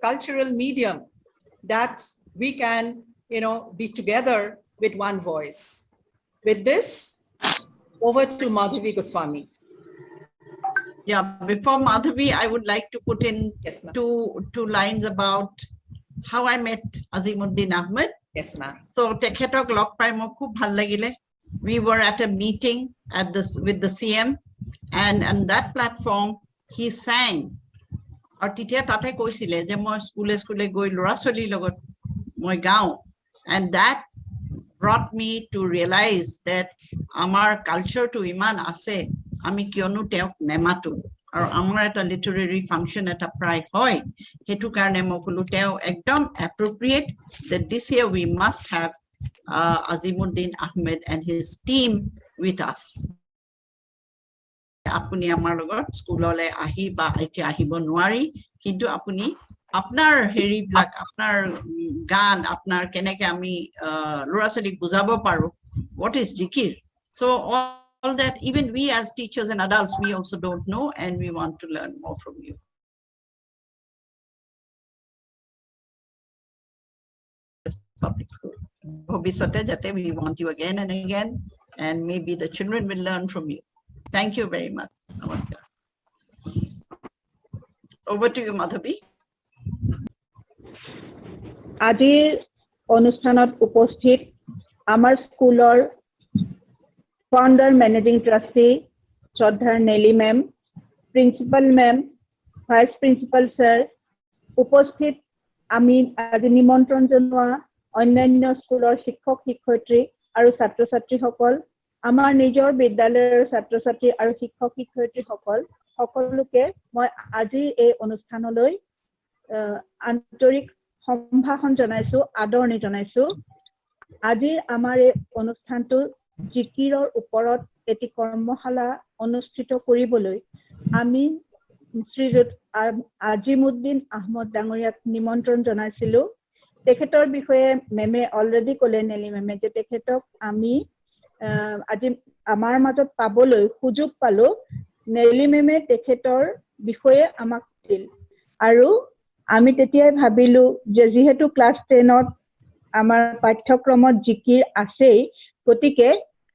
cultural medium that we can, be together with one voice. With this, over to Madhavi Goswami. Yeah, before Madhavi, I would like to put in Yes, ma'am. two lines about how I met Azimuddin Ahmed. Yes, ma'am. So, tekhetok log pai mo khub bhal lagile. We were at a meeting with the CM, and on that platform, he sang. Aur titia tate koisile je moi skule goi lora choli logot moi gao, and that brought me to realize that our culture to iman ase ami kionu teok nematu. Or amar eta literary function at a prai hoy hetu karne mokulu teo ekdom appropriate that this year we must have Azimuddin Ahmed and his team with us. Apuni amar logot skulole ahi ba etia ahibo nwari kintu apuni apnar heri blak apnar gan apnar keneke ami lora cholik bujabo paru what is jikir. So all that, even we as teachers and adults, we also don't know, and we want to learn more from you. Public school. We want you again and again, and maybe the children will learn from you. Thank you very much. Namaskar. Over to you, Madhavi. Ajir Onusthanat Uposthit, Amar Schoolor Founder Managing Trustee, Shraddhar Nelly Ma'am, Principal Ma'am, Vice Principal Sir, Uposthit Ami Aji Nimantron Janoa, Onnyanyo Schoolor Shikhok Shikhotri, Aru Chhatro Chhatri Hokol, Amar Nijor Bidyalayor Chhatro Chhatri Aru Shikhok Shikhotri Hokol, Hokoluke moi Aji ei Onusthanoloi Antorik Sombhason Janaisu, Adorni Janaisu. Aji amar ei Onusthantu জিকিৰৰ ওপৰত এটি কৰ্মশালা অনুষ্ঠিত কৰিবলৈ আমি শ্ৰীযুত আজিমুদ্দিন আহমদ ডাঙৰীয়াক নিমন্ত্ৰণ জনাইছিলো তেখেতৰ বিষয়ে মেমে অলৰেডি ক'লে নেলি মেমে যে তেখেতক আমি আজি আমাৰ মাজত পাবলৈ সুযোগ পালো নেলি মেমে তেখেতৰ বিষয়ে আমাক দিল আৰু আমি তেতিয়াই ভাবিলো যে যেহেতু ক্লাস 10ত আমাৰ পাঠ্যক্ৰমত জিকিৰ আছেই গতিকে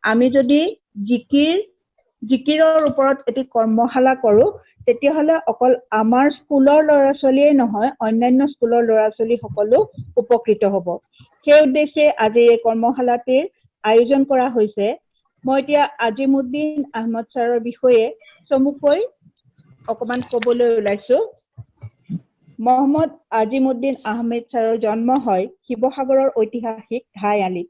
আমি যদি জিকিৰৰ ওপৰত এটি কৰ্মশালা কৰো তেতিয়া হলে অকল আমাৰ স্কুলৰ ল'ৰা ছোৱালীয়ে নহয় অন্যান্য স্কুলৰ ল'ৰা ছোৱালী সকলো উপকৃত হ'ব সেই উদ্দেশ্যে আজি এই কৰ্মশালাটিৰ আয়োজন কৰা হৈছে মই এতিয়া আজিমুদ্দিন আহমদ ছাৰৰ বিষয়ে চমুকৈ অকমান ক'বলৈ ওলাইছো মোহাম্মদ আজিমুদ্দিন আহমেদ ছাৰৰ জন্ম হয় শিৱসাগৰৰ ঐতিহাসিক ধাইআলিত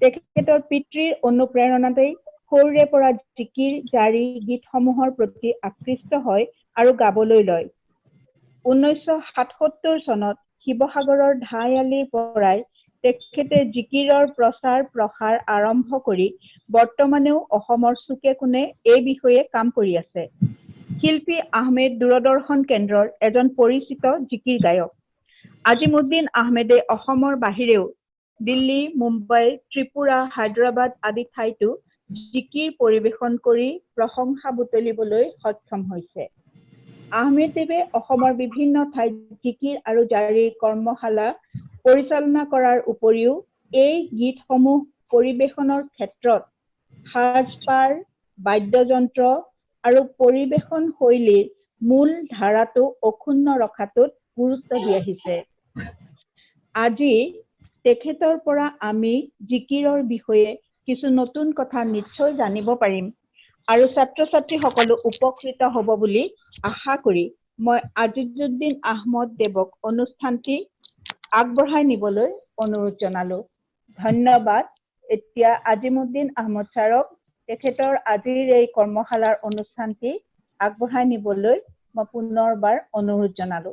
তেখেতৰ পিতৃৰ অনুপ্ৰেৰণাতে সৰুৰে পৰা জিকিৰ জাৰি গীতসমূহৰ প্ৰতি আকৃষ্ট হয় আৰু গাবলৈ লয় 1977 চনত শিৱসাগৰৰ ধাইআলিৰ পৰাই তেখেতে জিকিৰৰ প্ৰচাৰ প্ৰসাৰ আৰম্ভ কৰি বৰ্তমানেও অসমৰ চুকে কোণে এই বিষয়ে কাম কৰি আছে শিল্পী আহমেদ দূৰদৰ্শন কেন্দ্ৰৰ এজন পৰিচিত জিকিৰ গায়ক আজিমুদ্দিন আহমেদে অসমৰ বাহিৰেও দিল্লী মুম্বাই ত্ৰিপুৰা হায়দৰাবাদ আদি ঠাইতো জিকিৰ পৰিবেশন কৰি প্ৰশংসা বুটলিবলৈ সক্ষম হৈছে আহমেদদেৱে অসমৰ বিভিন্ন ঠাইত জিকিৰ আৰু জাৰিৰ কৰ্মশালা পৰিচালনা কৰাৰ উপৰিও এই গীতসমূহ পৰিবেশনৰ ক্ষেত্ৰত সাজপাৰ বাদ্যযন্ত্ৰ আৰু পৰিবেশন শৈলীৰ মূল ধাৰাটো অক্ষুণ্ণ ৰখাটোত গুৰুত্ব দি আহিছে আজি তেখেতৰ পৰা আমি জিকিৰৰ বিষয়ে কিছু নতুন কথা নিশ্চয় জানিব পাৰিম আৰু ছাত্ৰ ছাত্ৰী সকলো উপকৃত হ'ব বুলি আশা কৰি মই আজিজুদ্দিন আহমদ দেৱক অনুষ্ঠানটি আগবঢ়াই নিবলৈ অনুৰোধ জনালো ধন্যবাদ এতিয়া আজিমুদ্দিন আহমদ ছাৰক তেখেতৰ আজিৰ এই কৰ্মশালাৰ অনুষ্ঠানটি আগবঢ়াই নিবলৈ মই পুনৰবাৰ অনুৰোধ জনালো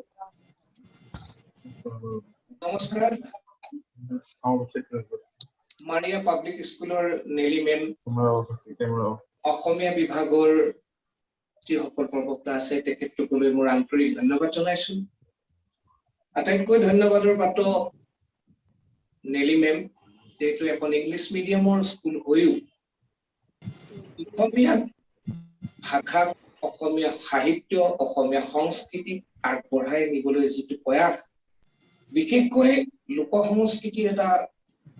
নমস্কাৰ মাৰিয়া পাব্লিক স্কুলৰ নেলি মেম অসমীয়া বিভাগৰ যিসকল প্ৰবক্তা আছে তেখেতসকললৈ মোৰ আন্তৰিক ধন্যবাদ জনাইছো আটাইতকৈ ধন্যবাদৰ পাত্ৰ নেলি মেম যেহেতু এখন ইংলিছ মিডিয়ামৰ স্কুল হৈও অসমীয়া ভাষাক অসমীয়া সাহিত্য অসমীয়া সংস্কৃতি আগবঢ়াই নিবলৈ যিটো প্ৰয়াস বিশেষকৈ লোক সংস্কৃতিৰ এটা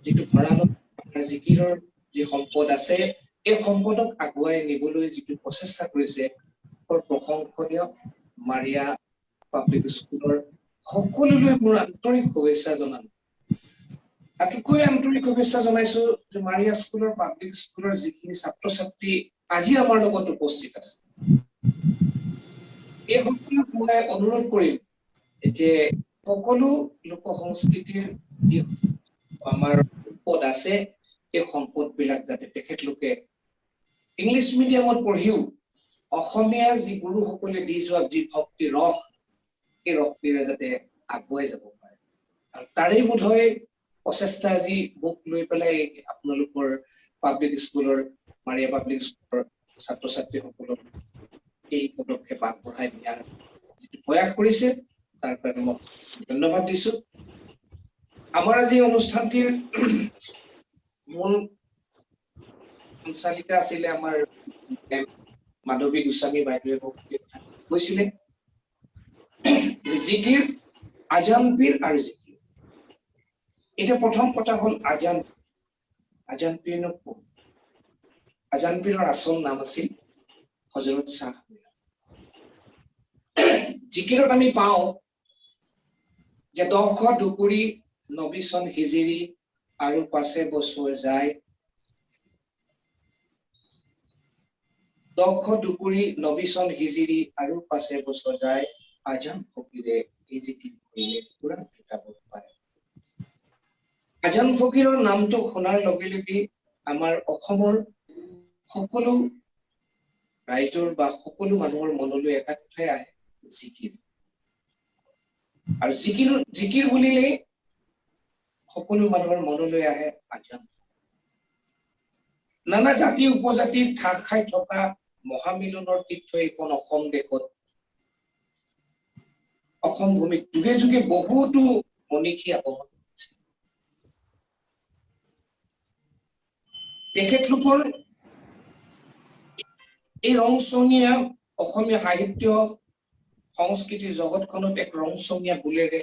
যিটো ভঁৰালত জিকিৰৰ যি সম্পদ আছে এই সম্পদক আগুৱাই নিবলৈ যিটো প্ৰচেষ্টা কৰিছে বৰ প্ৰশংসনীয় মাৰিয়া পাব্লিক স্কুলৰ সকলোলৈ মোৰ আন্তৰিক শুভেচ্ছা জনালো আটাইতকৈ আন্তৰিক শুভেচ্ছা জনাইছো যে মাৰিয়া স্কুলৰ পাব্লিক স্কুলৰ যিখিনি ছাত্ৰ ছাত্ৰী আজি আমাৰ লগত উপস্থিত আছে এই সকলোক মই অনুৰোধ কৰিম যে সকলো লোক সংস্কৃতিৰ যি আমাৰ সম্পদ আছে এই সম্পদবিলাক যাতে তেখেতলোকে ইংলিছ মিডিয়ামত পঢ়িও অসমীয়া যি গুৰুসকলে দি যোৱা যি ভক্তি ৰস এই ৰসটিৰে যাতে আগুৱাই যাব পাৰে আৰু তাৰেই বোধহয় প্ৰচেষ্টা আজি মোক লৈ পেলাই আপোনালোকৰ পাব্লিক স্কুলৰ মাৰিয়া পাব্লিক স্কুলৰ ছাত্ৰ ছাত্ৰীসকলক এই পদক্ষেপ আগবঢ়াই দিয়াৰ যিটো প্ৰয়াস কৰিছে তাৰ কাৰণে মই ধন্যবাদ দিছো আমাৰ আজি অনুষ্ঠানটিৰ মূল সঞ্চালিকা আছিলে আমাৰ মাধৱী গোস্বামী বাইদেৱে কৈছিলে জিকিৰ আজান পীৰ আৰু জিকিৰ এটা প্ৰথম কথা হ'ল আজান পীৰ আজান পীৰৰ আচল নাম আছিল হযৰত শাহ জিকিৰত আমি পাওঁ যে 10 দুকুৰি 90 চন হিজৰি আৰু 5 বছৰ যায় 10 দুকুৰি 90 চন হিজৰি আৰু 5 বছৰ যায় আজান ফকীৰে এই জিকিৰ কৰিলে কুৰান কিতাপত পায় আজান ফকীৰৰ নামটো শুনাৰ লগে লগে আমাৰ অসমৰ সকলো ৰাইজৰ বা সকলো মানুহৰ মনলৈ এটা কথাই আহে জিকিৰ আৰু জিকিৰ বুলিলে সকলো মানুহৰ মনলৈ আহে আজান নানা জাতি উপজাতিৰ ঠাক খাই থকা মহামিলনৰ তীৰ্থ এইখন অসম দেশত অসম ভূমিত যুগে যুগে বহুতো মনীষী আগমন কৰিছে তেখেতলোকৰ এই ৰংচঙীয়া অসমীয়া সাহিত্য সংস্কৃতিৰ জগতখনত এক ৰংচঙীয়া বুলেৰে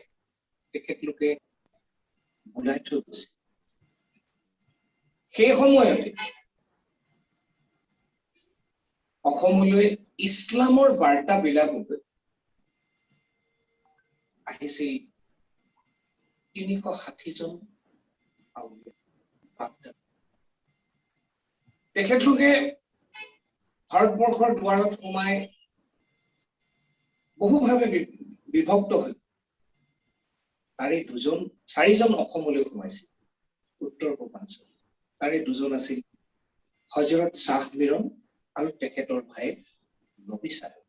তেখেতলোকে বুলাই থৈ গৈছে সেই সময়তে অসমলৈ ইছলামৰ বাৰ্তা বিলাকলৈ আহিছিল 360 জন তেখেতলোকে ভাৰতবৰ্ষৰ দুৱাৰত সোমাই বহুভাৱে বিভক্ত হৈ তাৰে 4জন অসমলৈ সোমাইছিল উত্তৰ পূৰ্বাঞ্চল তাৰে 2জন আছিল হযৰত শাহ মিৰন আৰু তেখেতৰ ভাই নবী চাহেব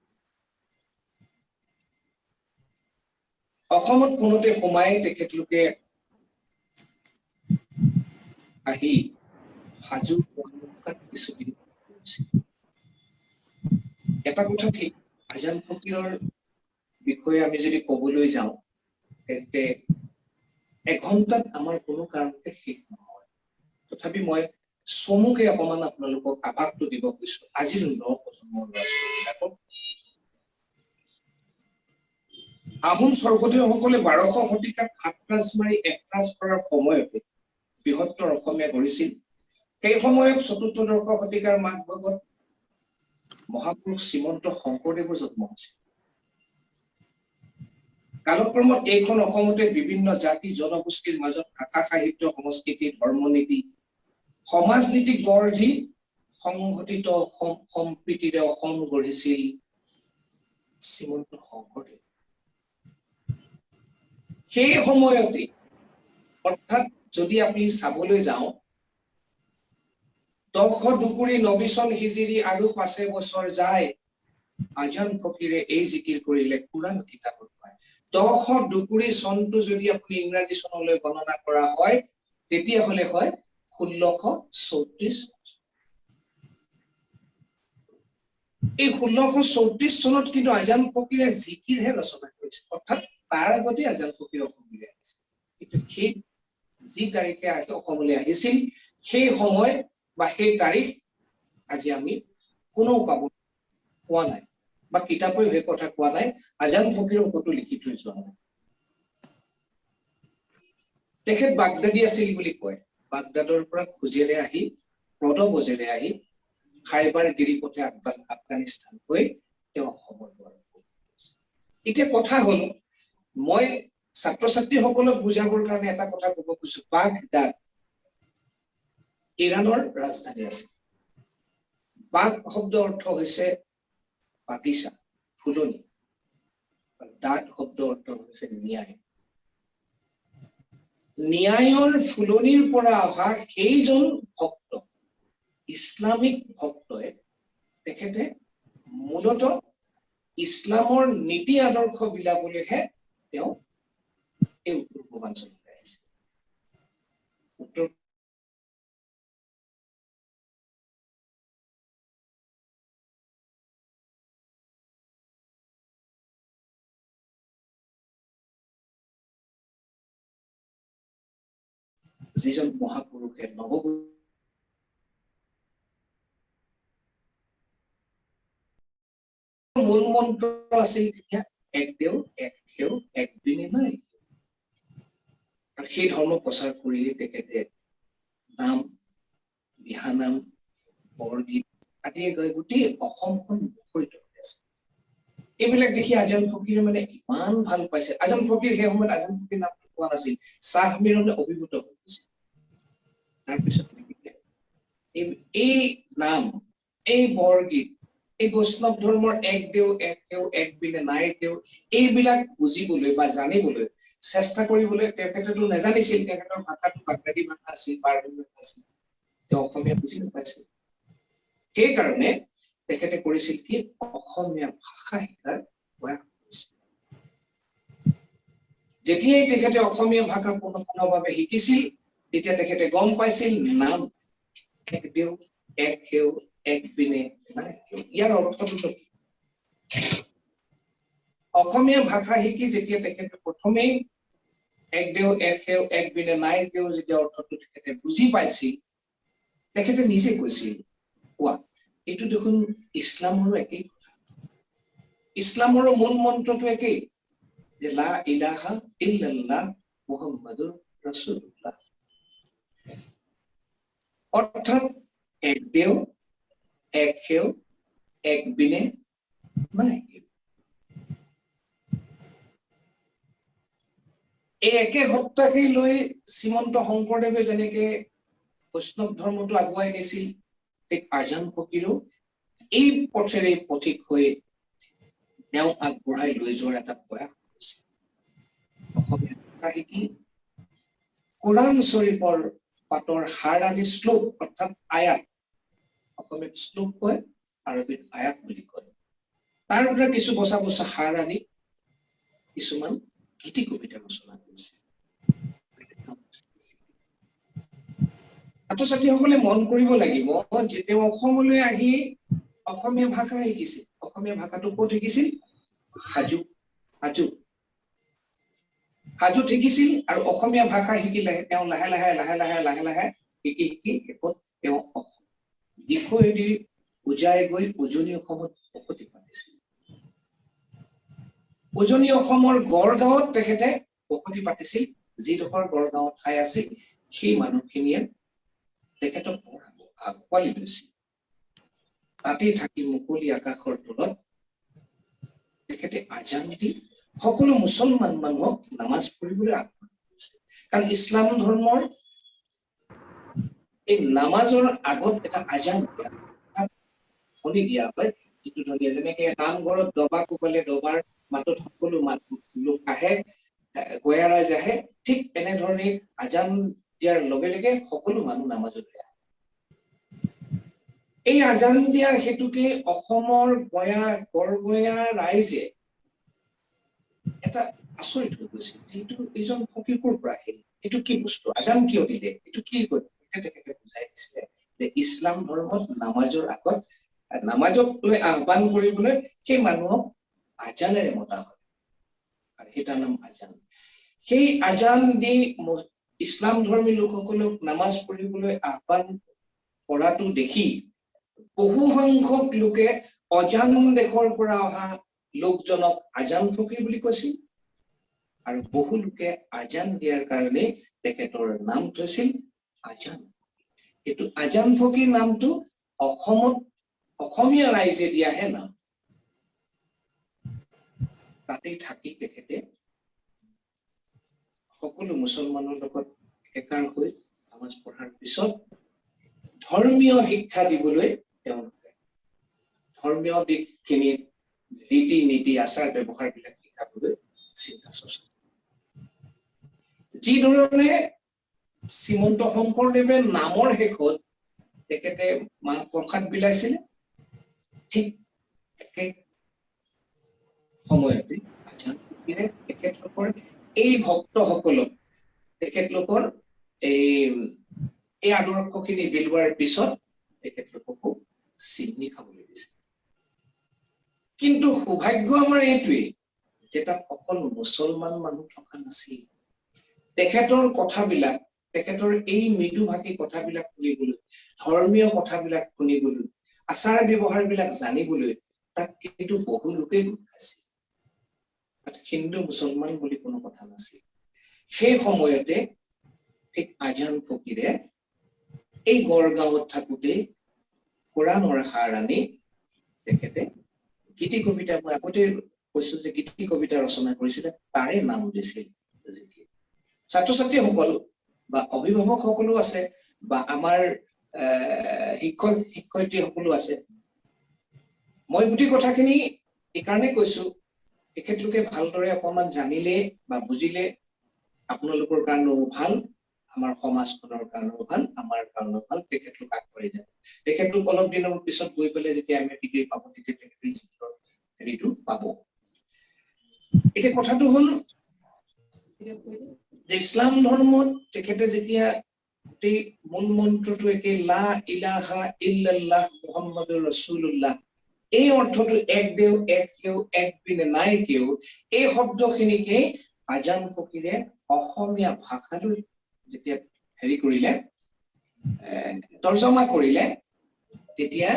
অসমত পুনতে সোমাই তেখেতলোকে আহি হাজু কিছুদিন এটা কথা ঠিক আজান ফকীৰৰ বিষয়ে আমি যদি ক'বলৈ যাওঁ তেন্তে এঘণ্টাত আমাৰ কোনো কাৰণতে শেষ নহয় তথাপি মই চমুকে অকমান আপোনালোকক আভাসটো দিব কৈছো আজিৰ নৱপ্ৰজন্মৰ ল'ৰা-ছোৱালীবিলাকক আহোম স্বৰ্গদেউসকলে 1200 শতিকাত হাতৰাজ মাৰি একৰাজ কৰাৰ সময়তে বৃহত্তৰ অসমীয়া গঢ়িছিল সেই সময়ত 14দশ শতিকাৰ মাজভাগত মহাপুৰুষ শ্ৰীমন্ত শংকৰদেৱৰ জন্ম হৈছিল কালক্ৰমত এইখন অসমতে বিভিন্ন জাতি জনগোষ্ঠীৰ মাজত ভাষা সাহিত্য সংস্কৃতি ধৰ্মনীতি সমাজ নীতি গঢ় দি সংগঠিত সম্প্ৰীতিৰে অসম গঢ়িছিল শ্ৰীমন্ত শংকৰদেৱ সেই সময়তে অৰ্থাৎ যদি আমি চাবলৈ যাওঁ 10 দুকুৰি 90 চন হিজৰি আৰু 5 বছৰ যায় আজান ফকীৰে এই জিকিৰ কৰিলে কুৰান কিতাপত পায় 10 দুকুৰি চনটো যদি আপুনি ইংৰাজী চনলৈ গণনা কৰা হয় তেতিয়া হলে হয় 1634 এই 1634 চনত কিন্তু আজান ফকীৰে জিকিৰহে ৰচনা কৰিছে অৰ্থাৎ তাৰ আগতে আজান ফকীৰ অসমলৈ আহিছিল কিন্তু সেই যি তাৰিখে অসমলৈ আহিছিল সেই সময় বা সেই তাৰিখ আজি আমি কোনো পোৱা নাই বা কিতাপেও সেই কথা কোৱা নাই আজান ফকীৰৰ ফটো লিখি থৈ যোৱা নাই তেখেত বাগদাদী আছিল বুলি কয় বাগদাদৰ পৰা খোজেৰে আহি প্ৰদবজেৰে আহি খাইবাৰ গিৰিপথে আফগানিস্তান হৈ তেওঁ অসমৰ দ্বাৰ এতিয়া কথা হল মই ছাত্ৰ ছাত্ৰীসকলক বুজাবৰ কাৰণে এটা কথা ক'ব খুজিছো বাগদাদ ইৰাণৰ ৰাজধানী আছে বাগ শব্দ অৰ্থ হৈছে বাগিচা ফুলনি দাঁত শব্দ অৰ্থ হৈছে ন্যায় ন্যায়ৰ ফুলনিৰ পৰা অহা সেইজন ভক্ত ইছলামিক ভক্তই তেখেতে মূলত ইছলামৰ নীতি আদৰ্শ বিলাবলৈহে তেওঁ এই উত্তৰ পূৰ্বাঞ্চললৈ আহিছে উত্তৰ যিজন মহাপুৰুষে নৱগুৰু মূল মন্ত্ৰ আছিল তেতিয়া এক দেও এক সেউ এক বিনে নাই আৰু সেই ধৰ্ম প্ৰচাৰ কৰিয়ে তেখেতে নাম দিহানাম বৰগীত আদিয়ে গাই গোটেই অসমখন মুখৰিত হৈ আছে এইবিলাক দেখি আজান ফকীৰে মানে ইমান ভাল পাইছে আজান ফকীৰ সেই সময়ত আজান ফকীৰ নামটো কোৱা নাছিল চাহ মিৰণে অভিভূত হৈ গৈছিল তাৰপিছত এই নাম এই বৰগীত এই বৈষ্ণৱ ধৰ্মৰ এক দেও এক সেউ এক বিনে নাই কেও এইবিলাক বুজিবলৈ বা জানিবলৈ চেষ্টা কৰিবলৈ তেখেতেতো নাজানিছিল তেখেতৰ ভাষাটো বাগদাদী ভাষা আছিল পাৰ্বী ভাষা আছিল তেওঁ অসমীয়া বুজি নাপাইছিল সেইকাৰণে তেখেতে কৰিছিল কি অসমীয়া ভাষা শিকাৰ প্ৰয়াস কৰিছিল যেতিয়াই তেখেতে অসমীয়া ভাষা সম্পূৰ্ণভাৱে শিকিছিল তেতিয়া তেখেতে গম পাইছিল নাম এক দেও এক সেউ এক বিনে নাই ইয়াৰ অৰ্থটো কি অসমীয়া ভাষা শিকি যেতিয়া তেখেতে প্ৰথমেই এক দেও এক সেউ এক বিনে নাই কেও যেতিয়া অৰ্থটো তেখেতে বুজি পাইছিল তেখেতে নিজে কৈছিল কোৱা এইটো দেখোন ইছলামৰো একেই কথা ইছলামৰো মূল মন্ত্ৰটো একেই যে লা ইলাহা ইল্লাল্লাহ মুহাম্মাদুৰ ৰাসূলুল্লাহ অৰ্থাৎ এক দেও এক সেউ এক বিনে নাই এই একে সত্তাকেই লৈ শ্ৰীমন্ত শংকৰদেৱে যেনেকে বৈষ্ণৱ ধৰ্মটো আগুৱাই নিছিল ঠিক আজান ফকীৰেও এই পথেৰে পথিক হৈ তেওঁ আগবঢ়াই লৈ যোৱাৰ এটা প্ৰয়াস কৰিছিল অসমীয়া ভাষা শিকি কোৰাণ শৰীফৰ পাতৰ হাৰ আদি শ্লোক অৰ্থাৎ আয়াত অসমীয়াত শ্লোক কয় আৰবীত আয়াত বুলি কয় তাৰ পৰা কিছু বচা বচা হাৰ আনি কিছুমান গীতি কবিতা ৰচনা কৰিছে ছাত্ৰ ছাত্ৰীসকলে মন কৰিব লাগিব যে তেওঁ অসমলৈ আহি অসমীয়া ভাষা শিকিছিল অসমীয়া ভাষাটো ক'ত শিকিছিল হাজোত শিকিছিল আৰু অসমীয়া ভাষা শিকিলে তেওঁ লাহে লাহে শিকি শেষত তেওঁ বিষয়দি উজাই গৈ উজনি অসমত বসতি পাতিছিল উজনি অসমৰ গড়গাঁৱত তেখেতে বসতি পাতিছিল যিডোখৰ গড়গাঁৱত ঠাই আছিল সেই মানুহখিনিয়ে তেখেতক আঁকোৱালি লৈছিল তাতে থাকি মুকলি আকাশৰ তলত তেখেতে আজান দি সকলো মুছলমান মানুহক নামাজ পঢ়িবলৈ আহ্বান কৰিছিল কাৰণ ইছলাম ধৰ্মৰ এই নামাজৰ আগত এটা আজান শুনি দিয়া হয় যিটো ধৰণে যেনেকে নামঘৰত দবা কোবালে দবাৰ মাতত সকলো লোক আহে গয়া ৰাইজ আহে ঠিক এনেধৰণে আজান দিয়াৰ লগে লগে সকলো মানুহ নামাজলৈ আহে এই আজান দিয়াৰ হেতুকে অসমৰ গড়গয়া ৰাইজে এটা আচৰিত হৈ গৈছিল যিটো এইজন ফকীৰ ক'ৰ পৰা আহিল এইটো কি বস্তু আজান কিয় দিলে এইটো কি কৰিব তেখেতে বুজাই দিছিলে যে ইছলাম ধৰ্মত নামাজৰ আগত নামাজক লৈ আহ্বান কৰিবলৈ সেই মানুহক আজানেৰে মতা হয় আৰু সেইটাৰ নাম আজান সেই আজান দি ইছলাম ধৰ্মী লোকসকলক নামাজ পঢ়িবলৈ আহ্বান কৰাটো দেখি বহু সংখ্যক লোকে অজান দেশৰ পৰা অহা লোকজনক আজান ফকীৰ বুলি কৈছিল আৰু বহু লোকে আজান দিয়াৰ কাৰণে তেখেতৰ নাম থৈছিল আজান। এইটো আজান ফকীৰ নামটো অসমীয়া ৰাইজে দিয়াহে নাম। তাতেই থাকি তেখেতে সকলো মুছলমানৰ লগত একাৰ হৈ নামাজ পঢ়াৰ পিছত ধৰ্মীয় শিক্ষা দিবলৈ তেওঁলোকে ধৰ্মীয় দিশখিনি ৰীতি নীতি আচাৰ ব্যৱহাৰবিলাক শিকাবলৈ চিন্তা চৰ্চা। যি ধৰণে শ্ৰীমন্ত শংকৰদেৱে নামৰ শেষত তেখেতে মাহ প্ৰসাদ বিলাইছিলে, ঠিক একে সময়তে আজান ফকীৰে তেখেতলোকৰ এই ভক্তসকলক তেখেতলোকৰ এই আদৰ্শখিনি বিলোৱাৰ পিছত তেখেতলোককো চিনি খাবলৈ দিছে। কিন্তু সৌভাগ্য আমাৰ এইটোৱেই যে তাত অকল মুছলমান মানুহ থকা নাছিল। তেখেতৰ কথাবিলাক, তেখেতৰ এই মৃদুভাষী কথাবিলাক শুনিবলৈ, ধৰ্মীয় কথাবিলাক শুনিবলৈ, আচাৰ ব্যৱহাৰবিলাক জানিবলৈ তাত কিন্তু বহু লোকেই গোট খাইছিল। তাত হিন্দু মুছলমান বুলি কোনো কথা নাছিল। সেই সময়তে ঠিক আজান ফকীৰে এই গড়গাঁৱত থাকোঁতে কোৰাণৰ সাৰ আনি তেখেতে গীতি কবিতা, মই আগতে কৈছো যে গীতি কবিতা ৰচনা কৰিছিলে, তাৰে নাম দিছিল জিকিৰ। ছাত্ৰ ছাত্ৰীসকল বা অভিভাৱকসকলো আছে বা আমাৰ শিক্ষক শিক্ষয়িত্ৰীসকলো আছে। মই গোটেই কথাখিনি এইকাৰণে কৈছো, তেখেতলোকে ভালদৰে অকণমান জানিলে বা বুজিলে আপোনালোকৰ কাৰণেও ভাল, আমাৰ সমাজখনৰ কাৰণেও ভাল, আমাৰ কাৰণেও ভাল। তেখেতলোক আগবাঢ়ি যায়। তেখেতলোক অলপ দিনৰ পিছত গৈ পেলাই যেতিয়া আমি ডিগ্ৰী পাব, তেতিয়া তেখেতে হেৰিটো পাব। এতিয়া কথাটো হ'ল যে ইছলাম ধৰ্মত তেখেতে যেতিয়া গোটেই মূল মন্ত্ৰটো একে লা ইলাহা ইল্লাল্লাহ মুহাম্মাদুৰ ৰাসূলুল্লাহ, এই অৰ্থটো এক দেও এক কেও এক বিনে নাই কেও, এই শব্দখিনিকে আজান ফকীৰে অসমীয়া ভাষালৈ যেতিয়া হেৰি কৰিলে, তৰ্জমা কৰিলে, তেতিয়া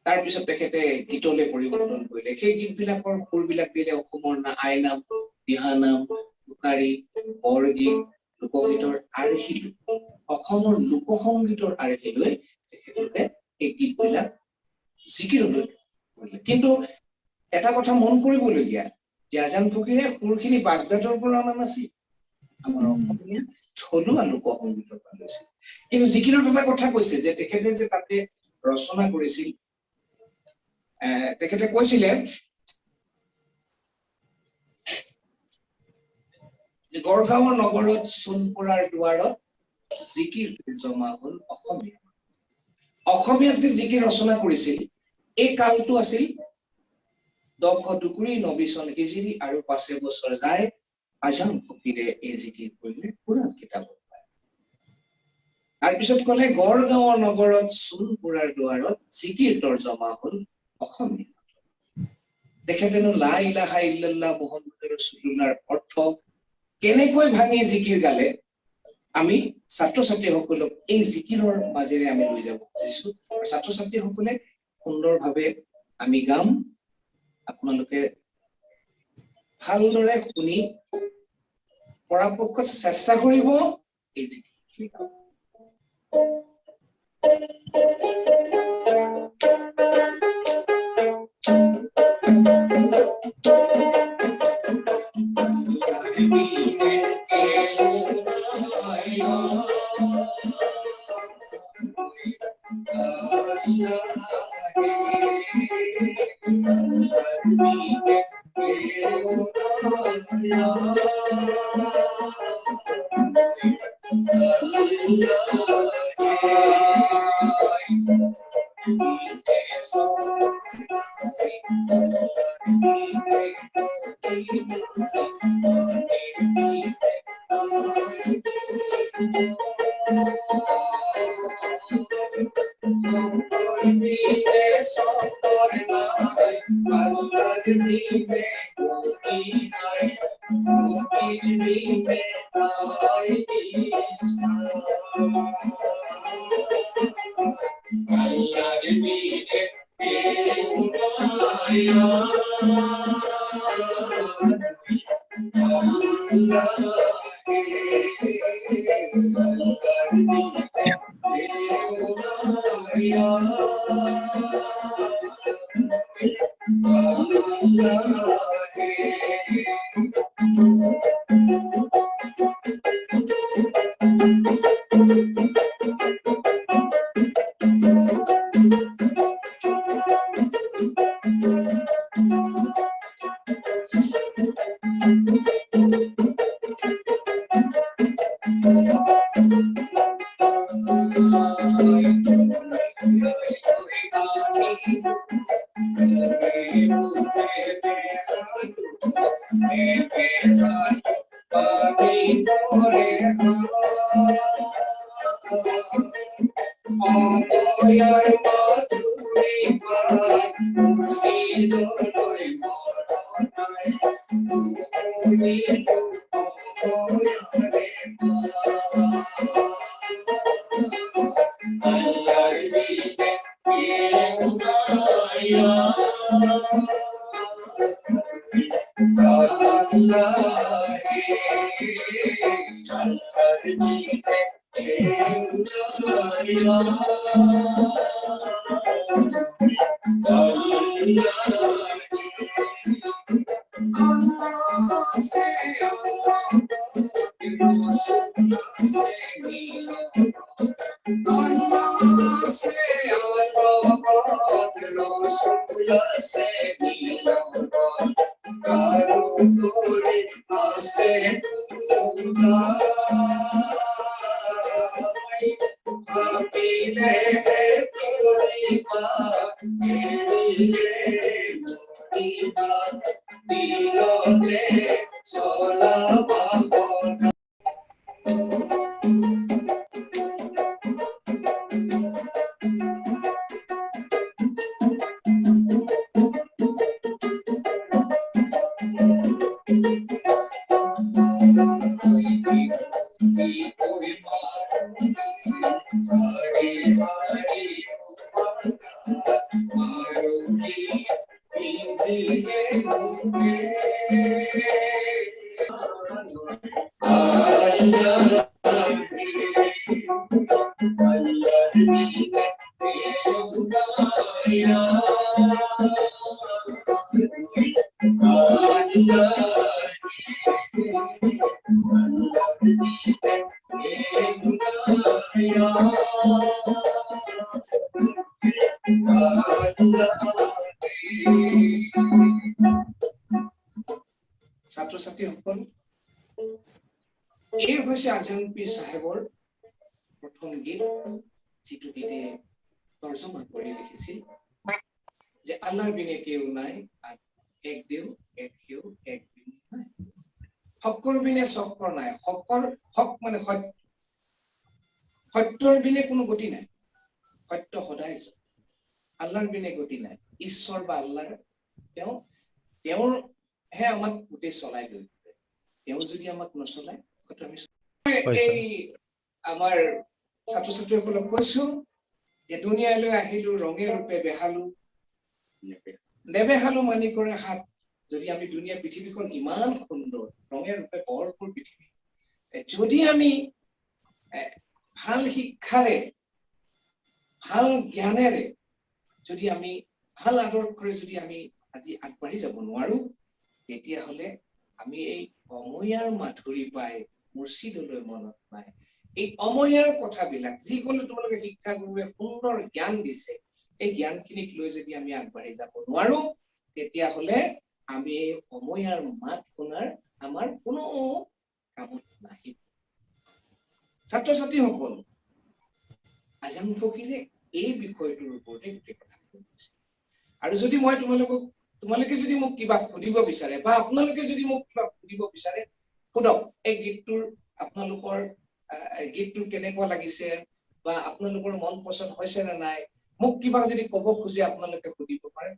তাৰপিছত তেখেতে গীতলৈ পৰিৱৰ্তন কৰিলে। সেই গীতবিলাকৰ সুৰবিলাক দিলে অসমৰ আইনাম, দিহানাম, টোকাৰী, বৰগীত, লোকগীতৰ আৰ্হি, অসমৰ লোকসংগীতৰ আৰ্হি লৈ তেখেতলোকে এই গীতবিলাক জিকিৰলৈ কৰিলে। কিন্তু এটা কথা মন কৰিবলগীয়া যে আজান ফকীৰে সুৰখিনি বাগদাদৰ পৰা অনা নাছিল, আমাৰ অসমীয়া থলুৱা লোকসংগীতৰ পৰা লৈছিল। কিন্তু জিকিৰত এটা কথা কৈছে যে তেখেতে যে তাতে ৰচনা কৰিছিল, তেখেতে কৈছিলে গড়গাঁৱৰ নগৰত সোণপোৰাৰ দুৱাৰত জিকিৰ জমা হল অসমীয়া। অসমীয়াত যে জিকিৰ ৰচনা কৰিছিল, এই কালটো আছিল ১০২ চন হিজৰী আৰু ৫ বছৰ যায় আজান ফকীৰে এই জিকিৰ কৰিলে কোৰাণ কিতাপত পায়। তাৰপিছত কলে গড়গাঁৱৰ নগৰত সোণপোৰাৰ দুৱাৰত জিকিৰ তৰ্জমা হল অসমীয়া। তেখেতেনো লা ইলাহা ইল্লাল্লাহ মুহাম্মাদুৰ ৰাসূলুল্লাহৰ অৰ্থ কেনেকৈ ভাঙি জিকিৰ গালে, আমি ছাত্ৰ ছাত্ৰীসকলক এই জিকিৰৰ মাজেৰে আমি লৈ যাব খুজিছো। ছাত্ৰ ছাত্ৰীসকলে সুন্দৰভাৱে আমি গাম, আপোনালোকে ভালদৰে শুনি পৰাপক্ষত চেষ্টা কৰিব এই জিকিৰখিনি গাব। ছাত্ৰ-ছাত্ৰীসকল, এই হৈছে আজান পীৰ চাহেবৰ প্ৰথম গীত, যিটো গীতে তৰ্জমা কৰি লিখিছিল যে আল্লাহৰ বিনে কেউ নাই, এক দেও এক সেউ এক বিনে নাই, হকৰ বিনে চক্কৰ নাই, হক মানে সত্য, সত্যৰ বিনে কোনো গতি নাই, সত্য সদায় জয়, আল্লাহৰ বিনে গতি নাই, ঈশ্বৰ বা আল্লাহৰ তেওঁৰহে আমাক গোটেই চলাই লৈ যায়, তেওঁ যদি আমাক নচলায় হয়তো আমি এই আমাৰ ছাত্ৰ-ছাত্ৰীসকলক কৈছো যে দুনিয়ালৈ আহিলো ৰঙে ৰূপে বেহালো, নেবেহালো মানিকৰে হাত। যদি আমি দুনিয়া পৃথিৱীখন ইমান সুন্দৰ ৰঙে ৰূপে ভৰপূৰ পৃথিৱী, যদি আমি ভাল শিক্ষাৰে ভাল জ্ঞানেৰে যদি আমি ভাল আদৰ্শৰে যদি আমি আজি আগবাঢ়ি যাব নোৱাৰো, তেতিয়াহলে আমি এই অময়াৰ মাধুৰী পাই মুৰ্ছিদলৈ মনত নাই। এই অময়াৰ কথাবিলাক যিসকলে তোমালোকে শিক্ষাগুৰুৱে সুন্দৰ জ্ঞান দিছে, এই জ্ঞানখিনিক লৈ যদি আমি আগবাঢ়ি যাব নোৱাৰো, তেতিয়াহলে আমি এই অময়াৰ মাত শুনাৰ আমাৰ কোনো কামত নাহিব। ছাত্ৰ-ছাত্ৰীসকল, আজান ফকীৰে এই বিষয়টোৰ ওপৰতে গোটেই কথা কৈছে। আৰু যদি মই তোমালোকে যদি মোক কিবা সুধিব বিচাৰে বা আপোনালোকে যদি মোক কিবা সুধিব বিচাৰে, সোধক এই গীতটোৰ আপোনালোকৰ গীতটো কেনেকুৱা লাগিছে বা আপোনালোকৰ মন পছন্দ হৈছে নে নাই, মোক কিবা যদি কব খুজে আপোনালোকে সুধিব পাৰে।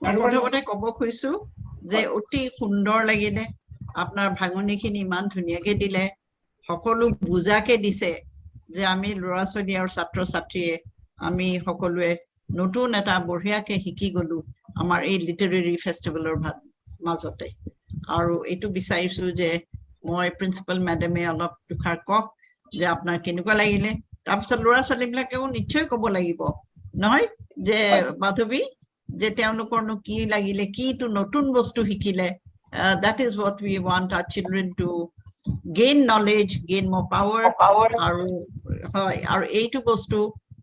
প্ৰথমতে কব খুজিছো যে অতি সুন্দৰ লাগিলে, আপোনাৰ ভাঙনিখিনি ইমান ধুনীয়াকে দিলে, সকলো বুজাকে দিছে, যে আমি ল'ৰা ছোৱালী আৰু ছাত্ৰ ছাত্ৰীয়ে আমি সকলোৱে নতুন এটা বঢ়িয়াকে শিকি গলো আমাৰ এই লিটাৰেৰী ফেষ্টিভেলৰ মাজতে আৰু এইটো বিচাৰিছো যে মই প্ৰিন্সিপাল মেডামে অলপ দুখাৰ কওক যে আপোনাৰ কেনেকুৱা লাগিলে তাৰপিছত ল'ৰা ছোৱালীবিলাকেও নিশ্চয় ক'ব লাগিব নহয় যে মাধৱী যে তেওঁলোকৰনো কি লাগিলে কিটো নতুন বস্তু শিকিলে that is what we want our children to gain knowledge gain more power আৰু হয় আৰু এইটো বস্তু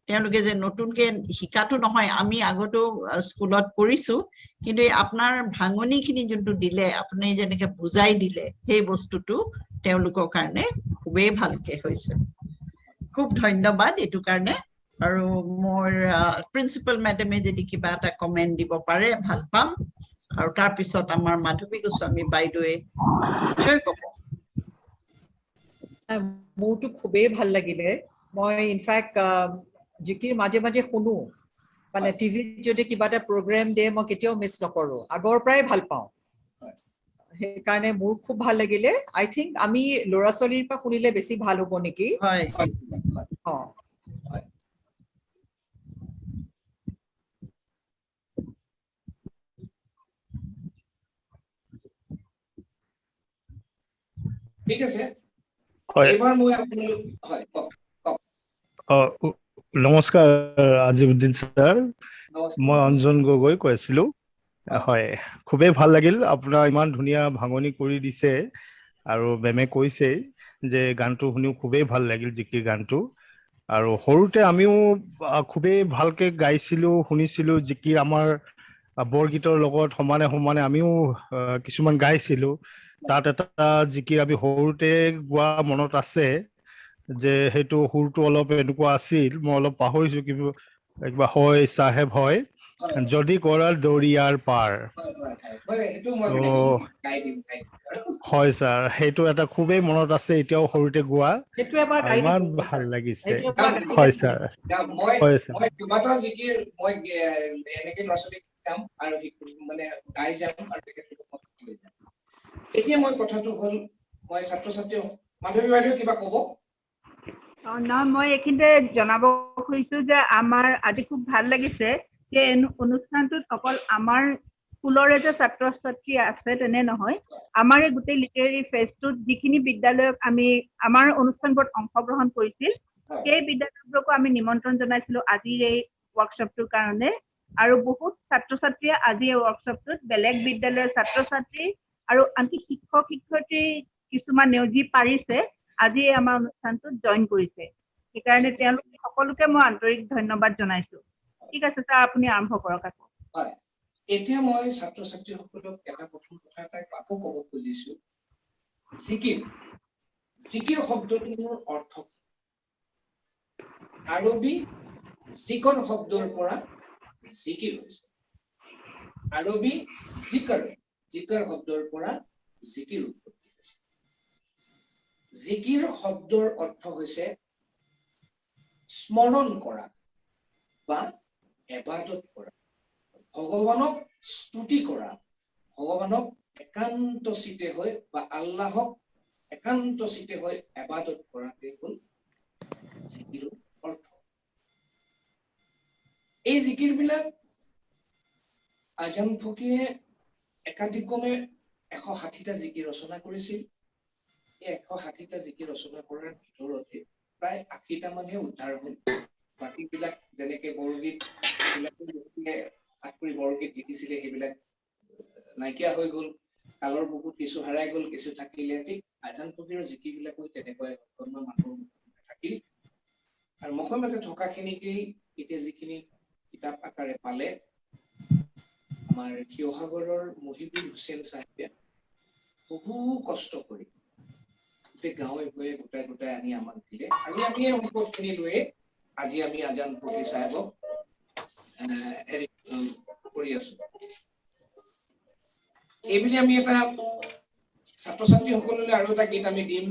তেওঁলোকে যে নতুনকে শিকাটো নহয় আমি আগতেও স্কুলত কৰিছো কিন্তু আপোনাৰ ভাঙনিখিনি যোনটো দিলে আপুনি যেনেকে বুজাই দিলে সেই বস্তুটো তেওঁলোকৰ কাৰণে খুবেই ভালকে হৈছে খুব ধন্যবাদ এইটো কাৰণে আৰু মোৰ প্ৰিন্সিপাল মেডামে যদি কিবা এটা কমেন্ট দিব পাৰে ভাল পাম আৰু তাৰ পিছত আমাৰ মাধৱী গোস্বামী বাইদেৱে নিশ্চয় ক'ব মোৰতো খুবেই ভাল লাগিলে মই ইনফেক্ট জিকিৰ মাজে মাজে শুনো মানে টিভিত যদি কিবা এটা প্ৰগ্ৰেম দিয়ে মই কেতিয়াও মিছ নকৰো আগৰ পৰাই ভাল পাওঁ সেইকাৰণে মোৰ খুব ভাল লাগিলে আই থিংক আমি ল'ৰা ছোৱালীৰ পৰা শুনিলে বেছি ভাল হ'ব নেকি হয় অ ঠিক আছে হয় এবাৰ মই আপোনালোক হয় কওক নমস্কাৰ আজিউদ্দিন ছাৰ নমস্কাৰ মই অঞ্জন গগৈ কৈ আছিলো হয়। হয় খুবেই ভাল লাগিল আপোনাৰ ইমান ধুনীয়া ভাঙনি কৰি দিছে আৰু মেমে কৈছেই যে গানটো শুনিও খুবেই ভাল লাগিল জিকিৰ গানটো আৰু সৰুতে আমিও খুবেই ভালকে গাইছিলো শুনিছিলো জিকিৰ আমাৰ বৰগীতৰ লগত সমানে সমানে আমিও কিছুমান গাইছিলো তাত এটা জিকিৰ আমি সৰুতে গোৱা মনত আছে যে সেইটো সুৰটো অলপ এনেকুৱা আছিল মই অলপ পাহৰিছো কিন্তু একবাৰ হয় চাহেব হয় যদি কৰাল দৰিয়াৰ পাৰ হয় ছাৰ সেইটো এটা খুবেই মনত আছে এতিয়াও সৰুতে গোৱা সেইটো এবাৰ আৰু গাই ইমান দিব ভাল লাগিছে সেইটো এবাৰ গাই হয় দিব। ছাৰ মই হয় ছাৰ মই কেইবাটাও জিকিৰ মই এনেকে ল'ৰা ছোৱালীক শিকাম আৰু মানে গাই যাম আৰু তেখেতলোকক লৈ যাম এতিয়া মই কথাটো হ'ল মই ছাত্ৰ ছাত্ৰী মাধৱী বাইদেউ কিবা ক'ব নহয় মই এইখিনিতে জনাব খুজিছো যে আমাৰ আজি খুব ভাল লাগিছে যে অনুষ্ঠানটোত অকল আমাৰ স্কুলৰে যে ছাত্ৰ ছাত্ৰী আছে তেনে নহয় আমাৰ এই গোটেই লিটাৰেৰী ফেষ্টটোত যিখিনি বিদ্যালয়ক আমি আমাৰ অনুষ্ঠানবোৰত অংশগ্ৰহণ কৰিছিল সেই বিদ্যালয়বোৰকো আমি নিমন্ত্ৰণ জনাইছিলো আজিৰ এই ৱৰ্কশ্বপটোৰ কাৰণে আৰু বহুত ছাত্ৰ ছাত্ৰীয়ে আজি এই ৱৰ্কশ্বপটোত বেলেগ বিদ্যালয়ৰ ছাত্ৰ ছাত্ৰী আৰু আনকি শিক্ষক শিক্ষয়িত্ৰী কিছুমানেও যি পাৰিছে আজি আমাৰ অনুষ্ঠানটোত জইন কৰিছে সেইকাৰণে তেওঁলোক সকলোকে মই আন্তৰিক ধন্যবাদ জনাইছো ঠিক আছে ছাৰ আপুনি আৰম্ভ কৰক আকৌ হয় এতিয়া মই ছাত্ৰ ছাত্ৰীসকলক এটা প্ৰথম কথা এটা আকৌ ক'ব খুজিছো জিকিৰ শব্দটোৰ অৰ্থ আৰবী জিকৰ শব্দৰ পৰা জিকিৰ হৈছে আৰবী জিকৰ শব্দৰ পৰা জিকিৰ উৎপত্তি হৈছে জিকিৰ শব্দৰ অৰ্থ হৈছে স্মৰণ কৰা বা ইবাদত কৰা ভগৱানক স্তুতি কৰা ভগৱানক একান্তচিতে হৈ বা আল্লাহক একান্তচিতে হৈ ইবাদত কৰাকে হ'ল জিকিৰৰ অৰ্থ এই জিকিৰবিলাক আজান ফকীৰে একাধিক্ৰমে 160টা জিকিৰ ৰচনা কৰিছিল এই 160টা জিকিৰ ৰচনা কৰাৰ ভিতৰতে প্ৰায় 80টা মানহে উদ্ধাৰ হ'ল বাকীবিলাক যেনেকে বৰগীত বৰগীত লিখিছিলে সেইবিলাক নাইকিয়া হৈ গ'ল কালৰ বহুত কিছু হেৰাই গ'ল কিছু থাকিলে ঠিক আজান ফকীৰৰ জিকিৰবিলাকো তেনেকৈ মানুহৰ থাকিল আৰু মুখে থকাখিনিকেই এতিয়া যিখিনি কিতাপ আকাৰে পালে আমাৰ শিৱসাগৰৰ মহিবুল হুছেইন চাহেবে বহু কষ্ট কৰি গোটেই গাঁৱে ভূঞে গোটাই আনি আমাক দিলে আমি এই সম্পদখিনি লৈয়ে আজি আমি আজান ফকী চাহেবক হেৰি কৰি আছো এইবুলি আমি এটা ছাত্ৰ ছাত্ৰীসকললৈ আৰু এটা গীত আমি দিম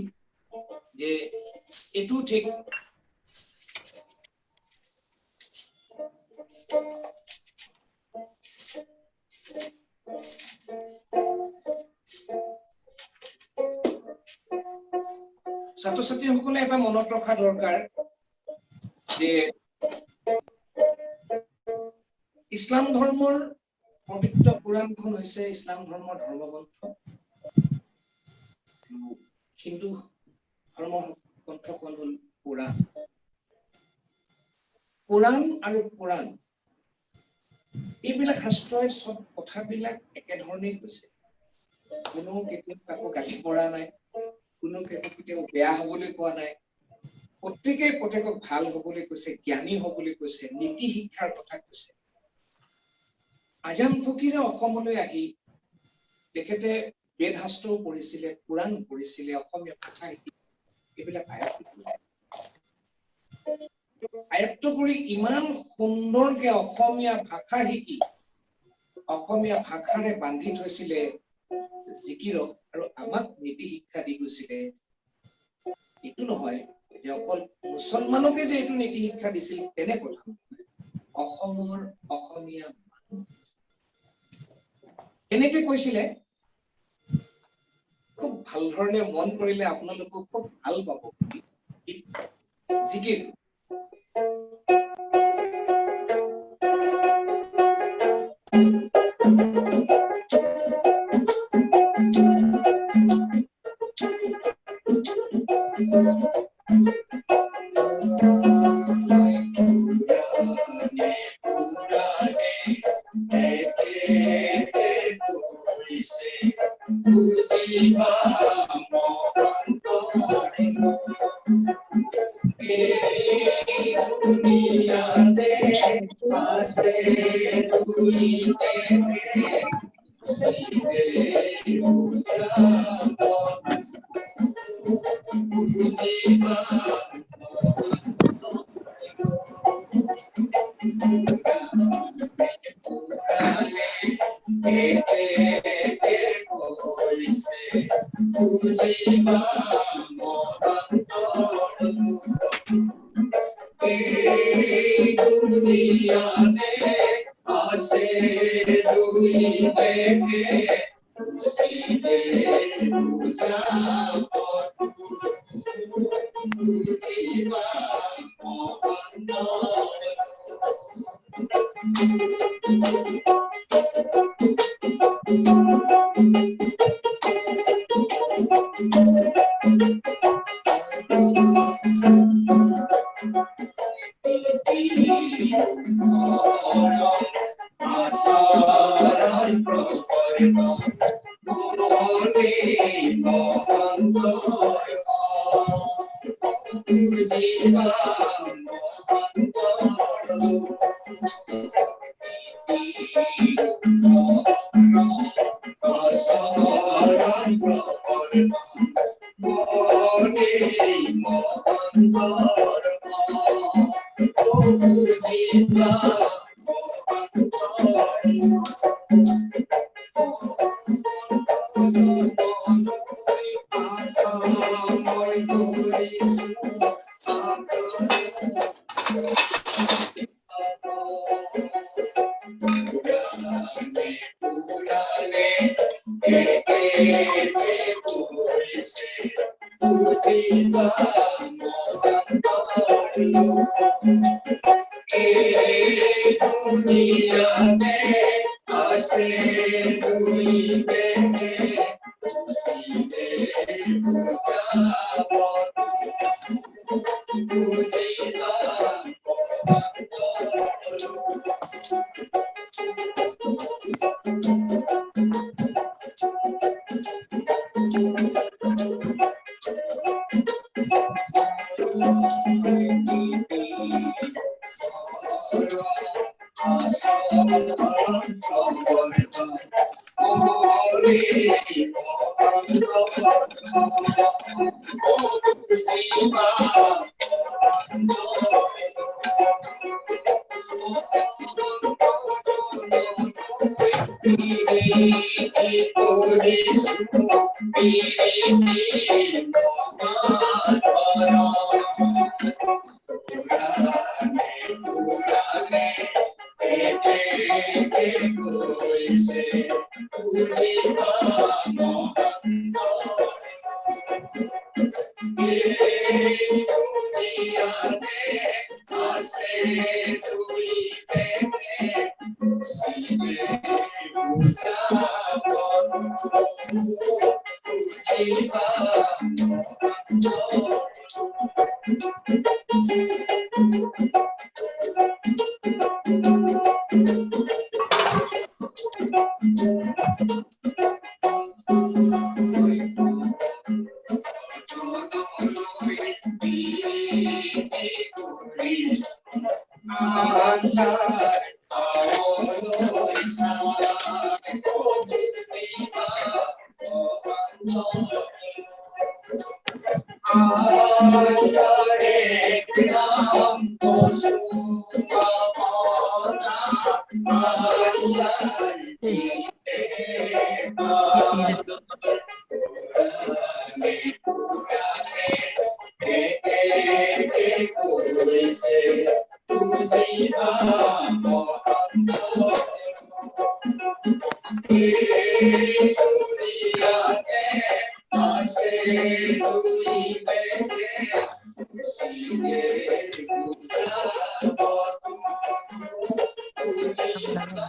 যে এইটো ঠিক ছাত্ৰ ছাত্ৰীসকলে এটা মনত ৰখা দৰকাৰ যে ইছলাম ধৰ্মৰ পবিত্ৰ কোৰানখন হৈছে ইছলাম ধৰ্মৰ ধৰ্মগ্ৰন্থ হিন্দু ধৰ্মৰ গ্ৰন্থখন হ'ল কোৰান কোৰান আৰু কোৰান এইবিলাক শাস্ত্ৰই সব কথাবিলাক একেধৰণেই কৈছে কোনো কেতিয়াও কাকো গালি পৰা নাই কোনো কেতিয়াও বেয়া হ'বলৈ কোৱা নাই প্ৰত্যেকেই প্ৰত্যেকক ভাল হ'বলৈ কৈছে জ্ঞানী হ'বলৈ কৈছে নীতি শিক্ষাৰ কথা কৈছে আজান ফকীৰে অসমলৈ আহি তেখেতে বেদ শাস্ত্ৰও পঢ়িছিলে কোৰান পঢ়িছিলে অসমীয়া ভাষা এইবিলাক আয়ত্ত কৰি ইমান সুন্দৰকে অসমীয়া ভাষা শিকি অসমীয়া ভাষাৰে বান্ধি থৈছিলে জিকিৰক আৰু আমাক নীতি শিক্ষা দি গৈছিলে এইটো নহয় যে অকল মুছলমানকে যে এইটো নীতি শিক্ষা দিছিল তেনে কথা অসমৰ অসমীয়া এনেকে কৈছিলে খুব ভাল ধৰণে মন কৰিলে আপোনালোকক খুব ভাল পাব জিকিৰ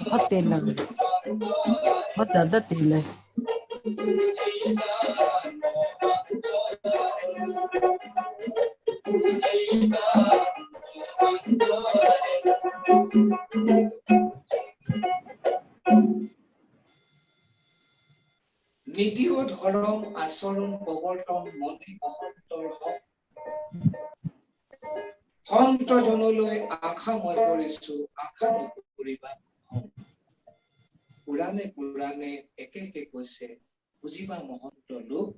बहुत तेल लग रहा है, बहुत ज्यादा तेल है। নীতি ও ধৰম আচৰণ প্ৰৱৰ্তন মনে মহন্তৰ হওক সন্ত জনলৈ আশা মই কৰিছো আশা নকৰিবা পুৰাণে পুৰাণে একে একে কৈছে বুজিবা মহন্ত লোক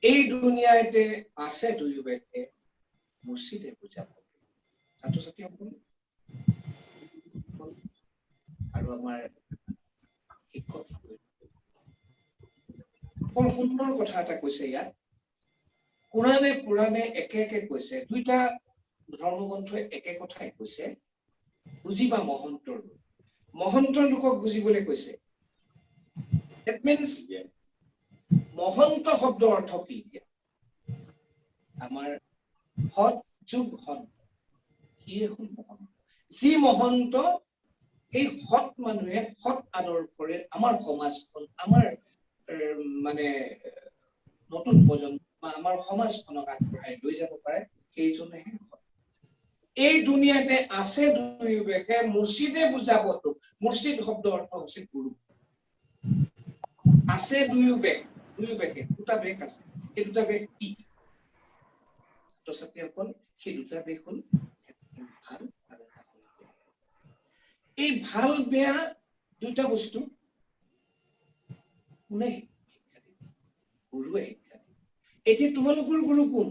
এই দুনিয়াতে আছে দুয়ো বেকে মুৰ্শিদে বুজাব ছাত্ৰ ছাত্ৰীসকল আৰু আমাৰ শিক্ষক বৰ সুন্দৰ কথা এটা কৈছে ইয়াত পুৰাণে পুৰাণে একে একে কৈছে দুইটা ধৰ্মগ্ৰন্থই একে কথাই কৈছে বুজিবা মহন্তৰ লোক মহন্তৰ লোকক বুজিবলৈ কৈছে that means মহন্ত শব্দৰ অৰ্থ কি আমাৰ সৎ যুগ সন্ত কিয়ে হ'ল মহন্ত যি মহন্ত এই সৎ মানুহে সৎ আদৰ কৰে আমাৰ সমাজখন আমাৰ মানে নতুন প্ৰজন্ম বা আমাৰ সমাজখনক আগবঢ়াই লৈ যাব পাৰে সেইজনেহে এই দুনিয়াতে আছে দুয়ো বেকে মুৰ্শিদে বুজাব তোক মুৰ্শিদ শব্দৰ অৰ্থ হৈছে গুৰু আছে দুয়ো বেকে দুটা বেক আছে এই দুটা বেক কি ছাত্ৰ ছাত্ৰীসকল সেই দুটা বেক হ'ল ভাল আৰু এই ভাল বেয়া দুটা বস্তু কোনে শিক্ষা দিব গুৰুৱে শিক্ষা দিব এতিয়া তোমালোকৰ গুৰু কোন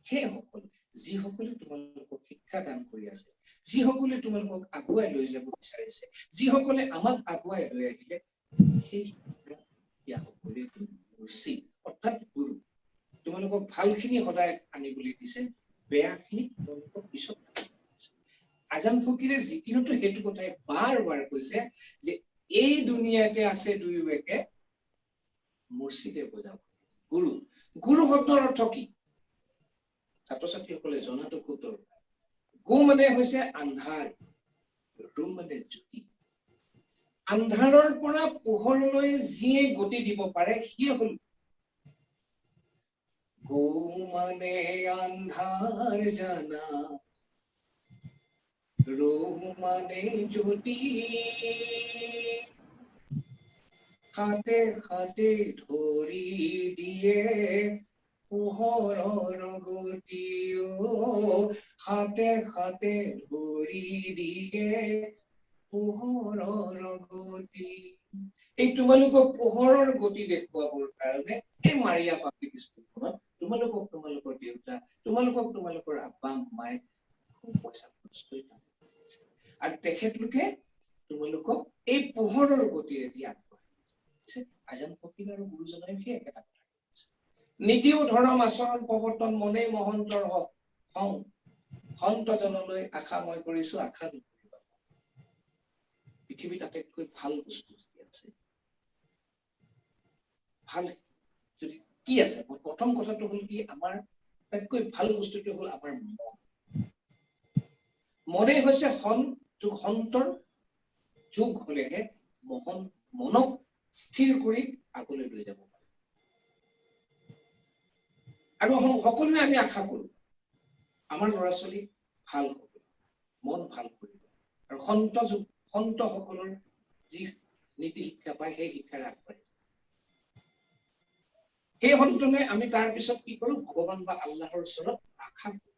সেইসকল যিসকলে তোমালোকক শিক্ষা দান কৰি আছে যিসকলে তোমালোকক আগুৱাই লৈ যাব বিচাৰিছে যিসকলে আমাক আগুৱাই লৈ আহিলে সেই শিক্ষা দিয়া সকলে মুৰ্শিদ অৰ্থাৎ গুৰু তোমালোকক ভালখিনি সদায় আনিবলৈ দিছে বেয়াখিনি তোমালোকক পিছত আজান ফকীৰে জিকিৰতো সেইটো কথাই বাৰ বাৰ কৈছে যে এই দুনিয়াতে আছে দুয়ো বেকে মুৰ্শিদে বুজাব গুৰু গুৰু শব্দৰ অৰ্থ কি ছাত্ৰ ছাত্ৰীসকলে জনাটো খুব দৰকাৰ গো মানে হৈছে আন্ধাৰ ৰু মানে জ্যোতি আন্ধাৰৰ পৰা পোহৰলৈ যিয়ে গতি দিব পাৰে সিয়ে হ'ল গো মানে আন্ধাৰ জানা ৰু মানে জ্যোতি হাতে হাতে ধৰি দিয়ে পোহৰৰ গতিও হাতে হাতে ধৰি দিয়ে পোহৰৰ গতি এই তোমালোকক পোহৰৰ গতি দেখুৱাবৰ কাৰণে এই মাৰিয়া পাব্লিক স্কুলখনত তোমালোকক তোমালোকৰ দেউতা তোমালোকক তোমালোকৰ আব্বা মাই খুব পইচা খৰচ কৰি আৰু তেখেতলোকে তোমালোকক এই পোহৰৰ গতিৰে দি আগবঢ়াইছে আজান ফকীৰ আৰু গুৰুজনাই সেই একেটা কথা নীতি ও ধৰম আচৰণ প্ৰৱৰ্তন মনে মহন্তৰ হওক হওঁ সন্ত জনলৈ আশা মই কৰিছো আশা নকৰিবা পৃথিৱীত আটাইতকৈ ভাল বস্তু যদি আছে ভাল যদি কি আছে প্ৰথম কথাটো হ'ল কি আমাৰ আটাইতকৈ ভাল বস্তুটো হ'ল আমাৰ মন মনে হৈছে সন্তৰ যুগ হলেহে মনক স্থিৰ কৰি আগলৈ লৈ যাব পাৰে। আৰু সকলোৱে আমি আশা কৰো আমাৰ ল'ৰা ছোৱালী ভাল হ'ব, মন ভাল কৰিব আৰু সন্ত সকলৰ যি নীতি শিক্ষা পায় সেই শিক্ষাৰে আগবাঢ়ি যায়। সেই সন্তনে আমি তাৰ পিছত কি কৰো, ভগৱান বা আল্লাহৰ ওচৰত আশা কৰো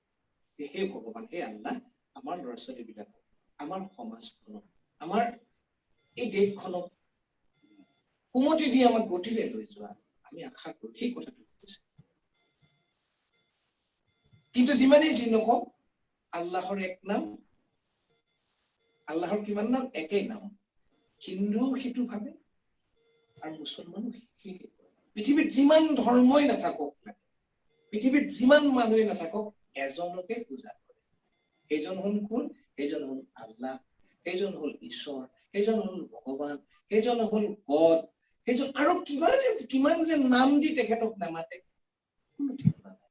যে হে ভগৱান, হে আল্লাহ, আমাৰ ল'ৰা ছোৱালী বিলাকক, আমাৰ সমাজখনক, আমাৰ এই দেশখনক কুমতি দি আমাক গতিৰে লৈ যোৱা আমি আশা কৰো। সেই কথাটো কৈছে। কিন্তু যিমানেই যি নকওঁ, আল্লাহৰ এক নাম, আল্লাহৰ কিমান নাম? একেই নাম। হিন্দুও সেইটো ভাবে আৰু মুছলমানো সেইটো। পৃথিৱীত যিমান ধৰ্মই নাথাকক, পৃথিৱীত যিমান মানুহে নাথাকক, এজনকে পূজা কৰে। সেইজন হল কোন? সেইজন হল আল্লাহ, সেইজন হল ঈশ্বৰ, সেইজন হল ভগৱান, সেইজন হল গড, সেইজন আৰু কিমান যে নাম দি তেখেতক নামাতে কোনো ঠিকনা নাই।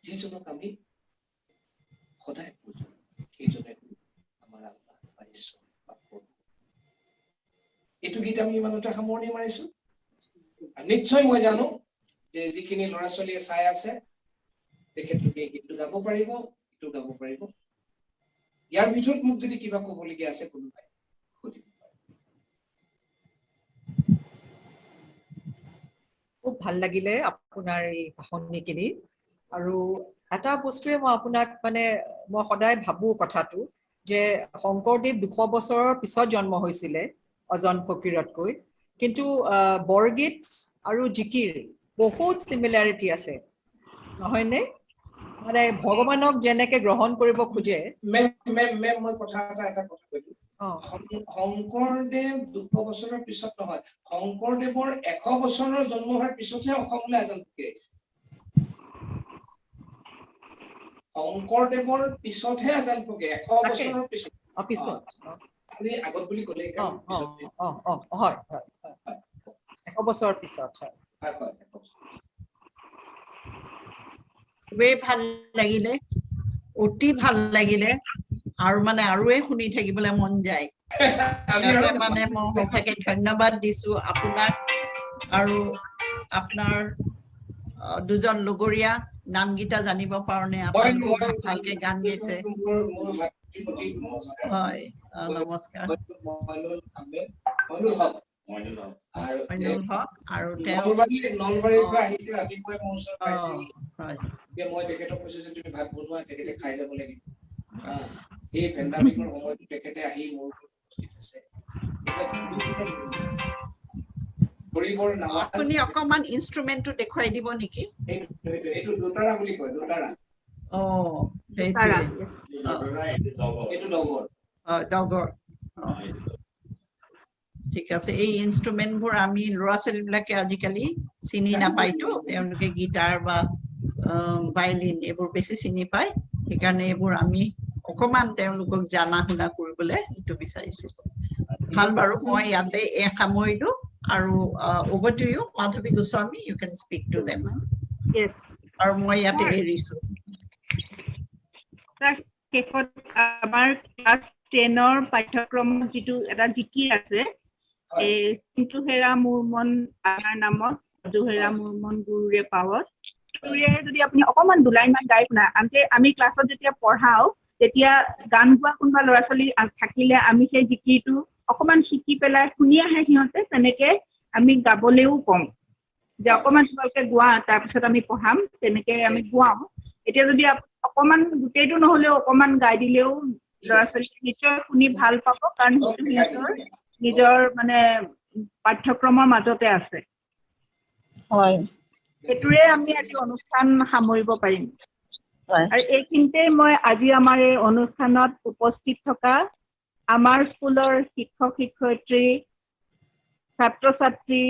যিজনক আমি সদায় পূজো সেইজনে হল আমাৰ আল্লাহ বা ঈশ্বৰ বা প্ৰভু। এইটো গীত আমি ইমানতে সামৰণি মাৰিছো। নিশ্চয় মই জানো যে যিখিনি ল'ৰা ছোৱালীয়ে চাই আছে তেখেতলোকে এই গীতটো গাব পাৰিব, গীতটো গাব পাৰিব। ইয়াৰ ভিতৰত মোক যদি কিবা ক'বলগীয়া আছে কোনোবাই সুধিব পাৰে। খুব ভাল লাগিলে আপোনাৰ এই ভাষণখিনি। আৰু এটা বস্তুৱে মই আপোনাক মই সদায় ভাবো কথাটো যে শংকৰদেৱ 200 বছৰৰ পিছত জন্ম হৈছিলে অজন ফকীৰতকৈ, কিন্তু বৰগীত আৰু জিকিৰ বহুত চিমিলাৰিটি আছে, নহয়নে? মানে ভগৱানক যেনেকে গ্ৰহণ কৰিব খোজে। মেম মই কথা কৈছো। শংকৰদেৱ 200 বছৰৰ পিছত নহয়, শংকৰদেৱৰ 100 বছৰৰ জন্ম হোৱাৰ পিছতহে অসমলৈ আজান ফকীৰ আহিছে। শংকৰদেৱৰ পিছতহে আজান ফকীৰ, 100 বছৰৰ পিছত। আপুনি আগত বুলি ক'লে হয় 100 বছৰৰ পিছত। হয়। খুবেই ভাল লাগিলে, অতি ভাল লাগিলে, আৰু আৰুৱে শুনি থাকিবলৈ মন যায়। মই সঁচাকে ধন্যবাদ দিছো আপোনাক আৰু আপোনাৰ দুজন লগৰীয়া নামকেইটা জানিব পাৰোনে? আপোনালোকো ভালকে গান গাইছে। হয়, নমস্কাৰ। মইনুল হক আৰু নলবাৰীৰ পৰা আহিছে, ৰাতিপুৱাই মোৰ ওচৰত পাইছেহি। হয়, মই তেখেতক কৈছো যে তুমি ভাত বনোৱা, তেখেতে খাই যাব লাগিব। এই পেণ্ডামিকৰ সময়ত তেখেতে আহি মোৰ উপস্থিত আছে। আপুনি অকমান ইনষ্ট্ৰুমেন্টটো দেখুৱাই দিব নেকি? এইটো দোতাৰা বুলি কয়, দোতাৰা। এইটো ডগৰ। ডগৰ। ঠিক আছে। এই ইনষ্ট্ৰুমেন্টবোৰ আমি ল'ৰা ছোৱালী বিলাকে আজিকালি চিনি নাপায়তো, তেওঁলোকে গিটাৰ বা ভায়লিন এইবোৰ বেছি চিনি পায়। সেইকাৰণে এইবোৰ আমি অকমান তেওঁলোকক জানা শুনা কৰিবলৈ এইটো বিচাৰিছিলো। ভাল বাৰু, মই ইয়াতে সামৰিলো আৰু over to you, Madhavi Goswami, you can speak to them. Yes. আৰু মই ইয়াতে এৰিছো। শেষত আমাৰ ক্লাছ 10ৰ পাঠ্যক্ৰমত যিটো এটা জিকিৰ আছে, কিন্তু হেৰা মোৰ মন আমাৰ নামত, হেৰা মোৰ মন গুৰুৰে পাৱত, যদি আপুনি অকমান দুলাইনমান গাই শুনা। আমি ক্লাছত যেতিয়া পঢ়াও তেতিয়া গান গোৱা কোনোবা ল'ৰা ছোৱালী থাকিলে আমি সেই জিকিৰটো অকমান শিকি পেলাই শুনি আহে সিহঁতে, তেনেকে আমি গাবলৈও কম যে অকমান তোমালোকে গোৱা, তাৰপিছত আমি পঢ়াম, তেনেকে আমি গোৱাও। এতিয়া যদি অকমান গোটেইটো নহলেও অকমান গাই দিলেও ল'ৰা ছোৱালী নিশ্চয় শুনি ভাল পাব, কাৰণ সেইটো সিহঁতৰ নিজৰ পাঠ্যক্ৰমৰ মাজতে আছে। হয়, সেইটোৰে আমি আজি অনুষ্ঠান সামৰিব পাৰিম। আৰু এইখিনিতে মই আজি আমাৰ এই অনুষ্ঠানত উপস্থিত থকা আমাৰ স্কুলৰ শিক্ষক শিক্ষয়িত্ৰী, ছাত্ৰ ছাত্ৰী,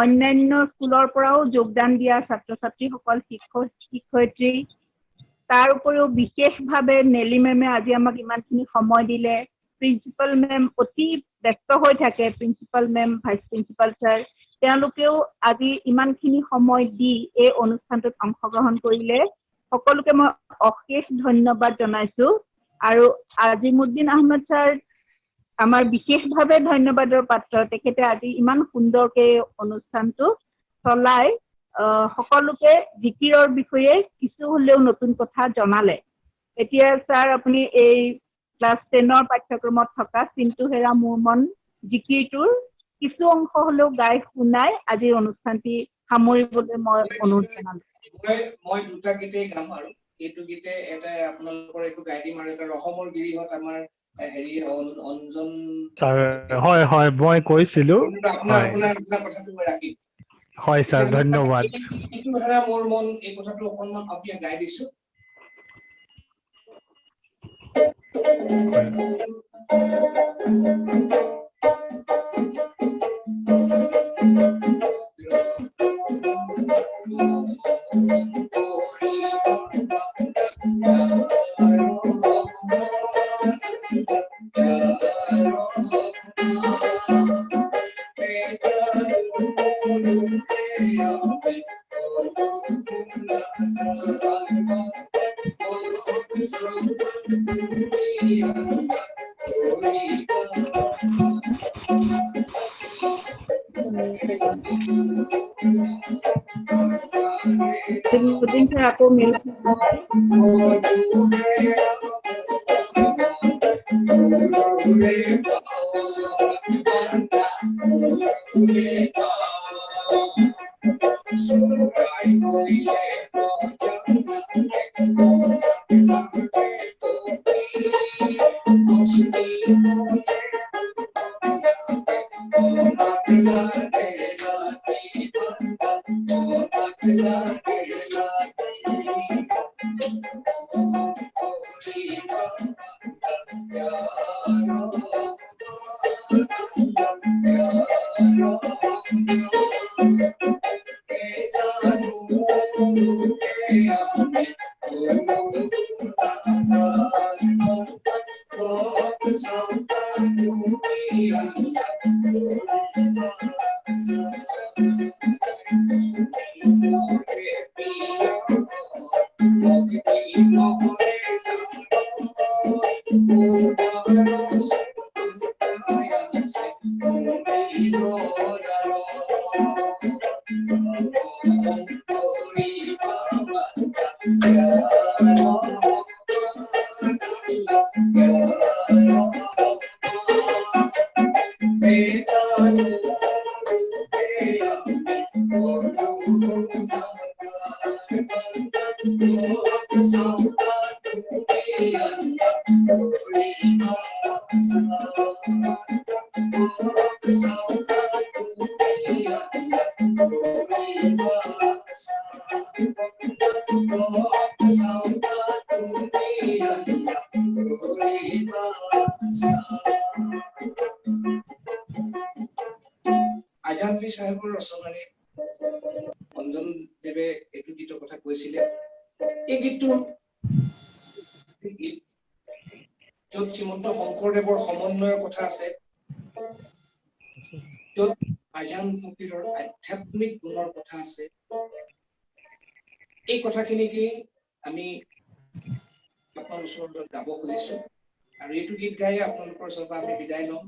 অন্যান্য স্কুলৰ পৰাও যোগদান দিয়া ছাত্ৰ ছাত্ৰীসকল, শিক্ষক শিক্ষয়িত্ৰী, তাৰ উপৰিও বিশেষভাৱে নেলি মেমে আজি আমাক ইমানখিনি সময় দিলে, প্ৰিন্সিপাল মেম অতি ব্যস্ত হৈ থাকে, principal ma'am, vice principal sir, তেওঁলোকেও আজি ইমানখিনি সময় দি এই অনুষ্ঠানটোত অংশগ্ৰহণ কৰিলে। সকলোকে মই অশেষ ধন্যবাদ জনাইছো। আৰু আজিমুদ্দিন আহমেদ ছাৰ আমাৰ বিশেষভাৱে ধন্যবাদৰ পাত্ৰ তেখেতে আজি ইমান সুন্দৰকে অনুষ্ঠানটো চলাই সকলোকে জিকিৰৰ বিষয়ে কিছু হলেও নতুন কথা জনালে এতিয়া স্যাৰ আপুনি এই ক্লাস 10ৰ পাঠ্যক্ৰমত থকা চিন্তু হেৰা মোৰ মন জিকিৰটোৰ কিছু অংশ হলেও গাই শুনাই আজিৰ অনুষ্ঠানটি সামৰিবলৈ মই অনুৰোধ জনালো মই দুটা গীতেই গাম আৰু এইটো গীতে এটা আপোনালোকৰ এইটো গাই দিম আৰু এটা ৰহমৰ গিৰিহত আমাৰ হেৰি অঞ্জন স্যাৰ হয় হয় মই কৈছিলো আপোনাৰ হয় কথাটো মই ৰাখিম হয় স্যাৰ ধন্যবাদ চিন্তু হেৰা মোৰ মন এই কথাটো অকনমান আপুনি গাই দিছো হয় দুদিন স্যাৰ আকৌ মিল আজানবী সাহেবৰ ৰচনাৰে অঞ্জন দেৱে এইটো গীতৰ কথা কৈছিলে এই গীতটো য'ত শ্ৰীমন্ত শংকৰদেৱৰ সমন্বয়ৰ কথা আছে য'ত আজান ফকীৰৰ আধ্যাত্মিক গুণৰ কথা আছে এই কথাখিনিকে আমি আপোনাৰ ওচৰত গাব খুজিছো আৰু এইটো গীত গাই আপোনালোকৰ ওচৰৰ পৰা আমি বিদায় ল'ম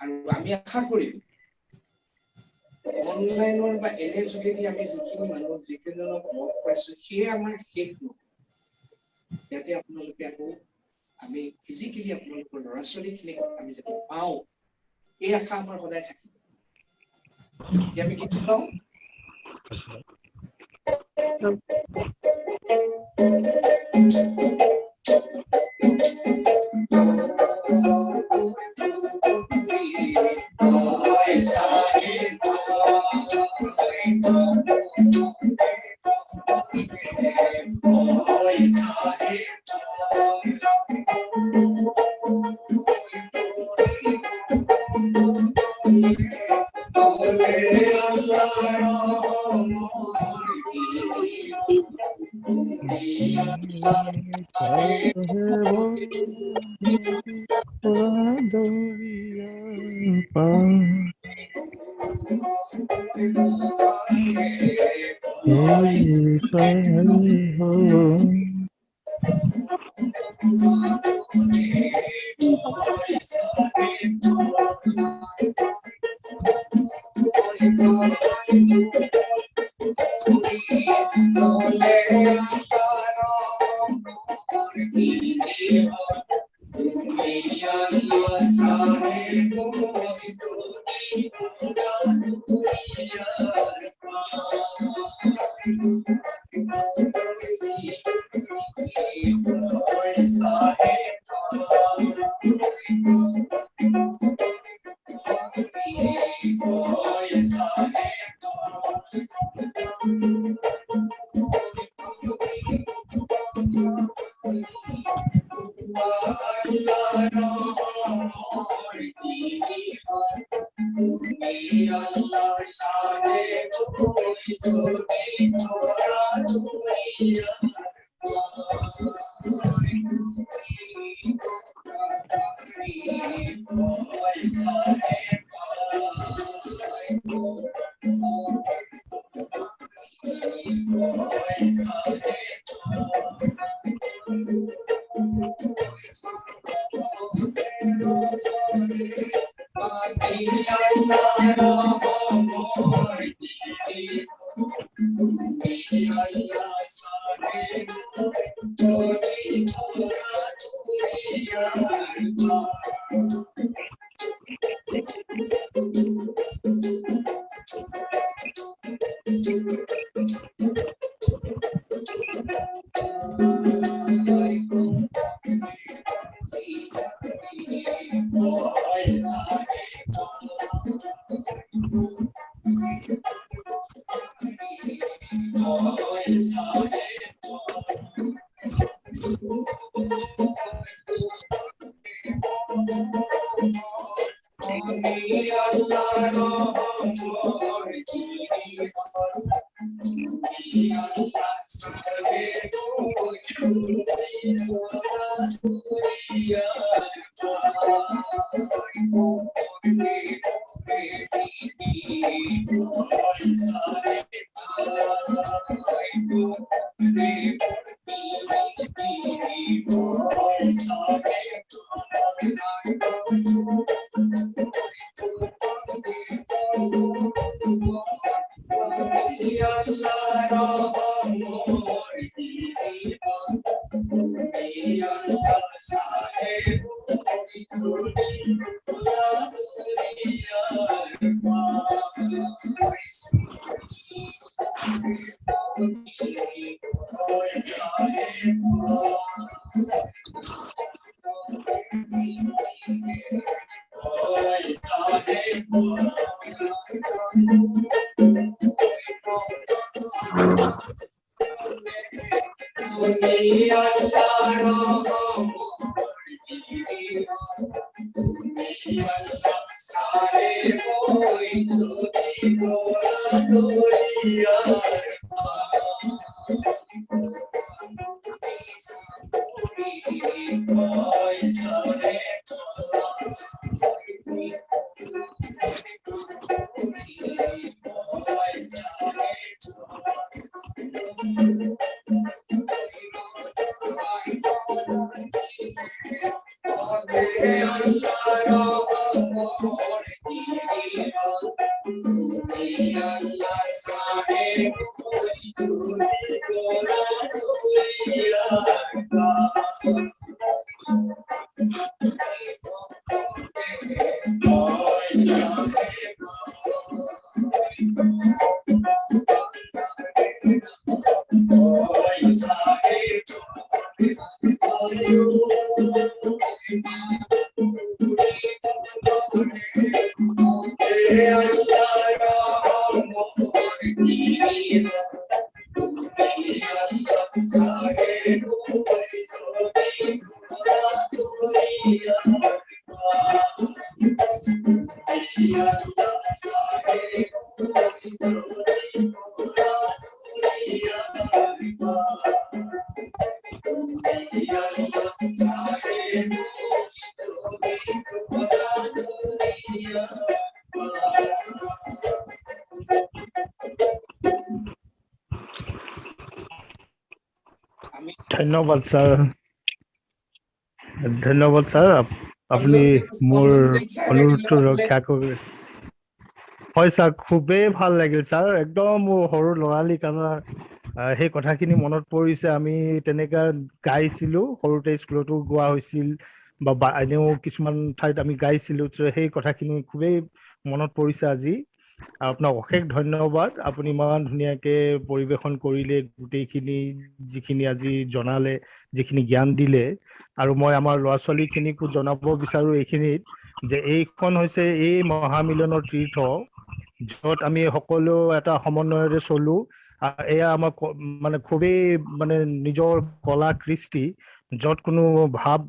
আৰু আমি আশা কৰিম অনলাইনৰ বা এনে যোগেদি আমি যিখিনি মানুহ যিকেইজনক লগ পাইছো সেয়ে আমাৰ শেষ নহয় যাতে আপোনালোকে আকৌ আমি ফিজিকেলি আপোনালোকৰ ল'ৰা ছোৱালীখিনিক আমি যাতে পাওঁ এই আশা আমাৰ সদায় থাকিব এতিয়া আমি গীতটো গাওঁ ধন্যবাদ স্যাৰ। ধন্যবাদ স্যাৰ। আপুনি মোৰ অনুৰোধটো ৰক্ষা কৰি হয় ছাৰ খুবেই ভাল লাগিল ছাৰ একদম মোৰ সৰু ল'ৰালি কালৰ সেই কথাখিনি মনত পৰিছে আমি তেনেকা গাইছিলো সৰুতে স্কুলতো গোৱা হৈছিল বা এনেও কিছুমান ঠাইত আমি গাইছিলো সেই কথাখিনি খুবেই মনত পৰিছে আজি আপোনাক অশেষ ধন্যবাদ আপুনি ইমান ধুনীয়াকে পৰিৱেশন কৰিলে গোটেইখিনি যিখিনি আজি জনালে যিখিনি জ্ঞান দিলে আৰু মই আমাৰ ল'ৰা ছোৱালীখিনিকো জনাব বিচাৰো এইখিনিত যে এইখন হৈছে এই মহামিলনৰ তীৰ্থ য'ত আমি সকলো এটা সমন্বয়েৰে চলো এয়া আমাৰ মানে খুবেই মানে নিজৰ কলা কৃষ্টি য'ত কোনো ভাৱ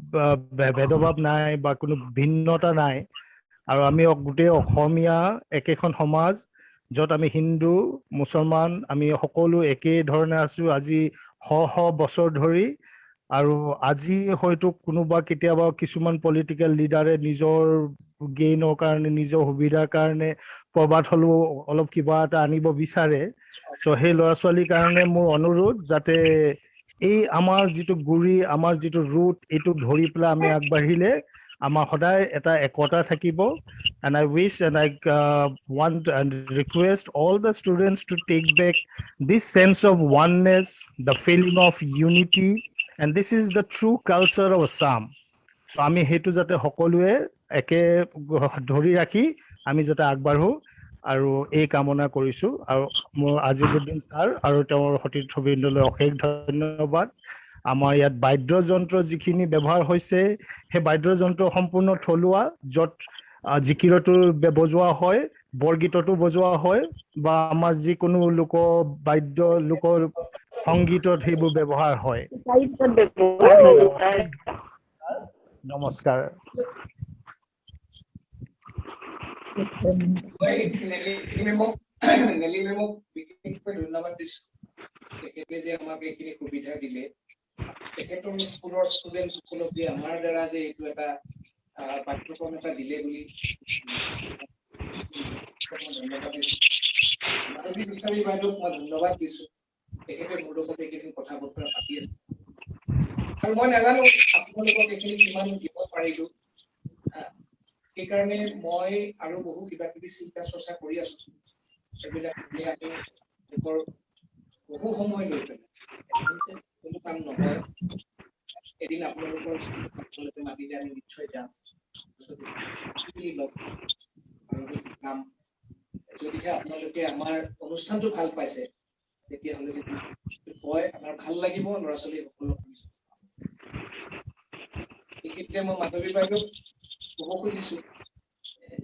ভেদভাৱ নাই বা কোনো ভিন্নতা নাই আৰু আমি গোটেই অসমীয়া একেখন সমাজ য'ত আমি হিন্দু মুছলমান আমি সকলো একেই ধৰণে আছো আজি শ বছৰ ধৰি আৰু আজি হয়তো কোনোবা কেতিয়াবা কিছুমান পলিটিকেল লিডাৰে নিজৰ গেইনৰ কাৰণে নিজৰ সুবিধাৰ কাৰণে কৰবাত হলেও অলপ কিবা এটা আনিব বিচাৰে চ' সেই ল'ৰা ছোৱালীৰ কাৰণে মোৰ অনুৰোধ যাতে এই আমাৰ যিটো গুৰি আমাৰ যিটো ৰুট এইটো ধৰি পেলাই আমি আগবাঢ়িলে আমাৰ সদায় এটা একতা থাকিব and I wish and I want and request all the students to take back this sense of oneness the feeling of unity and this is the true culture of Assam so আমি হেতু যাতে সকলোৱে একে ধৰি ৰাখি আমি যাতে আগবাঢ়ো আৰু এই কামনা কৰিছো আৰু মোৰ আজিমুদ্দিন ছাৰ আৰু তেওঁৰ সতীৰ্থবৃন্দলৈ অশেষ ধন্যবাদ আমাৰ ইয়াত বাদ্যযন্ত্ৰ যিখিনি ব্যৱহাৰ হৈছে সেই বাদ্যযন্ত্ৰ সম্পূৰ্ণ থলুৱা য'ত জিকিৰতো বজোৱা হয় বৰগীততো বজোৱা হয় বা আমাৰ যিকোনো লোক বাদ্য লোকৰ সংগীতত সেইবোৰ ব্যৱহাৰ হয় নমস্কাৰ নেলি মেমক বিশেষকৈ ধন্যবাদ দিছো তেখেতে যে আমাক এইখিনি সুবিধা দিলে তেখেতৰ স্কুলৰ ষ্টুডেণ্ট সকলকে আমাৰ দ্বাৰা যে এইটো এটা পাঠ্যক্ৰম এটা দিলে বুলি ধন্যবাদ দিছো মাধৱী গোস্বামী বাইদেউক মই ধন্যবাদ দিছো তেখেতে মোৰ লগত এইখিনি কথা বতৰা পাতি আছে আৰু মই নাজানো আপোনালোকক এইখিনি কিমান দিব পাৰিলো সেইকাৰণে মই আৰু বহু কিবা কিবি চিন্তা চৰ্চা কৰি আছো সেইবিলাক আমি বহু সময় লৈ পেলাই কোনো কাম নহয় এদিন আপোনালোকৰ আপোনালোকে মাতিলে আমি নিশ্চয় যাম কাম যদিহে আপোনালোকে আমাৰ অনুষ্ঠানটো ভাল পাইছে তেতিয়াহ'লে যদি কয় আমাৰ ভাল লাগিব ল'ৰা ছোৱালী সকলক এইখিনিতে মই মাধৱী বাইদেউক ক'ব খুজিছো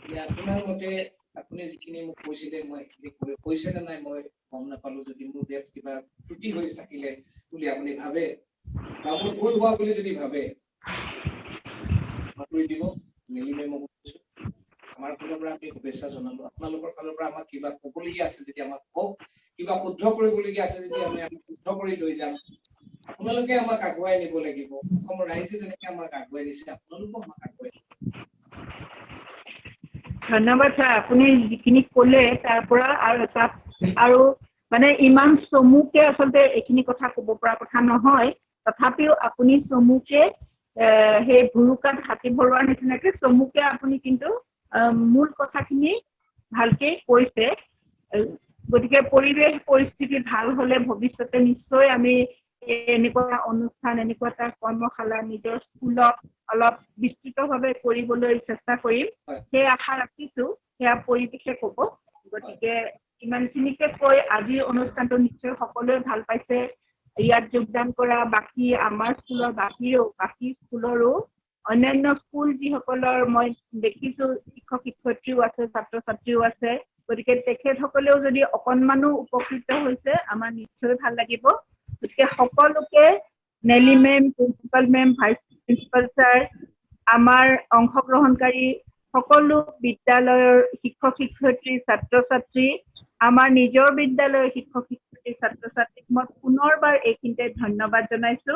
যে আপোনাৰ মতে আপুনি যিখিনি মোক কৈছিলে মই কৈছে নে নাই মই গম নাপালো যদি মোৰ ইয়াত কিবা ত্ৰুটি হৈ থাকিলে বুলি আপুনি ভাবে বা মোৰ ভুল হোৱা বুলি যদি ভাবে কৰি দিব নেলি মেমক কৈছো আমাৰ ফালৰ পৰা আমি শুভেচ্ছা জনালো আপোনালোকৰ ফালৰ পৰা আমাক কিবা ক'বলগীয়া আছে যদি আমাক কওক কিবা শুদ্ধ কৰিবলগীয়া আছে যদি আমি শুদ্ধ কৰি লৈ যাম আপোনালোকে আমাক আগুৱাই নিব লাগিব অসমৰ ৰাইজে যেনেকৈ আমাক আগুৱাই নিছে আপোনালোকেও আমাক আগুৱাই ধন্যবাদ ছাৰ আপুনি যিখিনি ক'লে তাৰ পৰা আৰু এটা আৰু মানে ইমান চমুকে আচলতে এইখিনি কথা ক'ব পৰা কথা নহয় তথাপিও আপুনি চমুকে সেই ভুৰুকাত হাতী ভৰোৱাৰ নিচিনাকে চমুকে আপুনি কিন্তু মূল কথাখিনি ভালকে কৈছে গতিকে পৰিৱেশ পৰিস্থিতি ভাল হ'লে ভৱিষ্যতে নিশ্চয় আমি এনেকুৱা অনুষ্ঠান এনেকুৱা এটা কৰ্মশালা নিজৰ স্কুলত অলপ বিস্তৃতভাৱে কৰিবলৈ চেষ্টা কৰিম সেই আশা ৰাখিছো সেয়া পৰিৱেশে ক'ব গতিকে ইমানখিনিকে কৈ আজিৰ অনুষ্ঠানটো নিশ্চয় সকলোৱে ভাল পাইছে ইয়াত যোগদান কৰা বাকী আমাৰ স্কুলৰ বাকী স্কুলৰো অন্যান্য স্কুল যিসকলৰ মই দেখিছো শিক্ষক শিক্ষয়িত্ৰীও আছে ছাত্ৰ ছাত্ৰীও আছে গতিকে তেখেতসকলেও যদি অকণমানো উপকৃত হৈছে আমাৰ নিশ্চয় ভাল লাগিব গতিকে সকলোকে Neli ma'am principal ma'am vice principal sir আমাৰ অংশগ্ৰহণকাৰী সকলো বিদ্যালয়ৰ শিক্ষক শিক্ষয়িত্ৰী ছাত্ৰ ছাত্ৰী আমাৰ নিজৰ বিদ্যালয়ৰ শিক্ষক শিক্ষয়িত্ৰী ছাত্ৰ ছাত্ৰীক মই পুনৰবাৰ এইখিনিতে ধন্যবাদ জনাইছো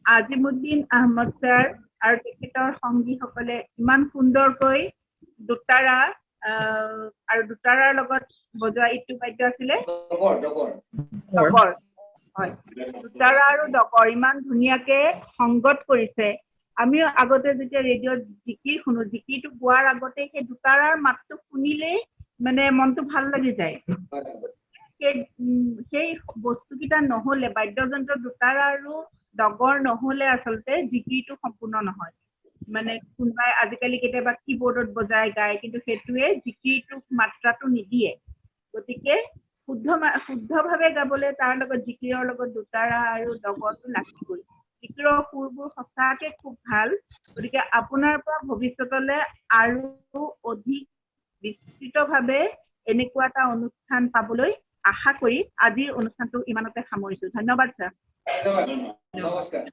আজিমুদ্দিন আহমদ ছাৰ আৰু তেখেতৰ সংগীসকলে ইমান সুন্দৰকৈ দুটাৰা আৰু দুটাৰাৰ লগত বজোৱা ইটো বাদ্য আছিলে ডগৰ হয় দুটাৰা আৰু ডগৰ ইমান ধুনীয়াকে সংগত কৰিছে আমিও আগতে যেতিয়া ৰেডিঅ'ত জিকিৰ শুনো, জিকিৰটো গোৱাৰ আগতে সেই দুটাৰাৰ মাতটো শুনিলেই মানে মনটো ভাল লাগি যায়। সেই বস্তুকেইটা নহ'লে, বাদ্যযন্ত্ৰ দুটাৰা আৰু ডগৰ নহ'লে আচলতে জিকিৰটো সম্পূৰ্ণ নহয়। মানে কোনোবাই আজিকালি কেতিয়াবা কীবৰ্ডত বজাই গায়, কিন্তু সেইটোৱে জিকিৰটো মাত্ৰাটো নিদিয়ে। গতিকে শুদ্ধভাৱে গাবলৈ তাৰ লগত জিকিৰৰ লগত দুটাৰা আৰু ডগৰটো লাগিবই। জিকিৰৰ সুৰবোৰ সঁচাকে খুব ভাল। গতিকে আপোনাৰ পৰা ভৱিষ্যতলৈ আৰু অধিক বিস্তৃতভাৱে এনেকুৱা এটা অনুষ্ঠান পাবলৈ আশা কৰি আজিৰ অনুষ্ঠানটো ইমানতে সামৰিছো। ধন্যবাদ ছাৰ। ধন্যবাদ, নমস্কাৰ।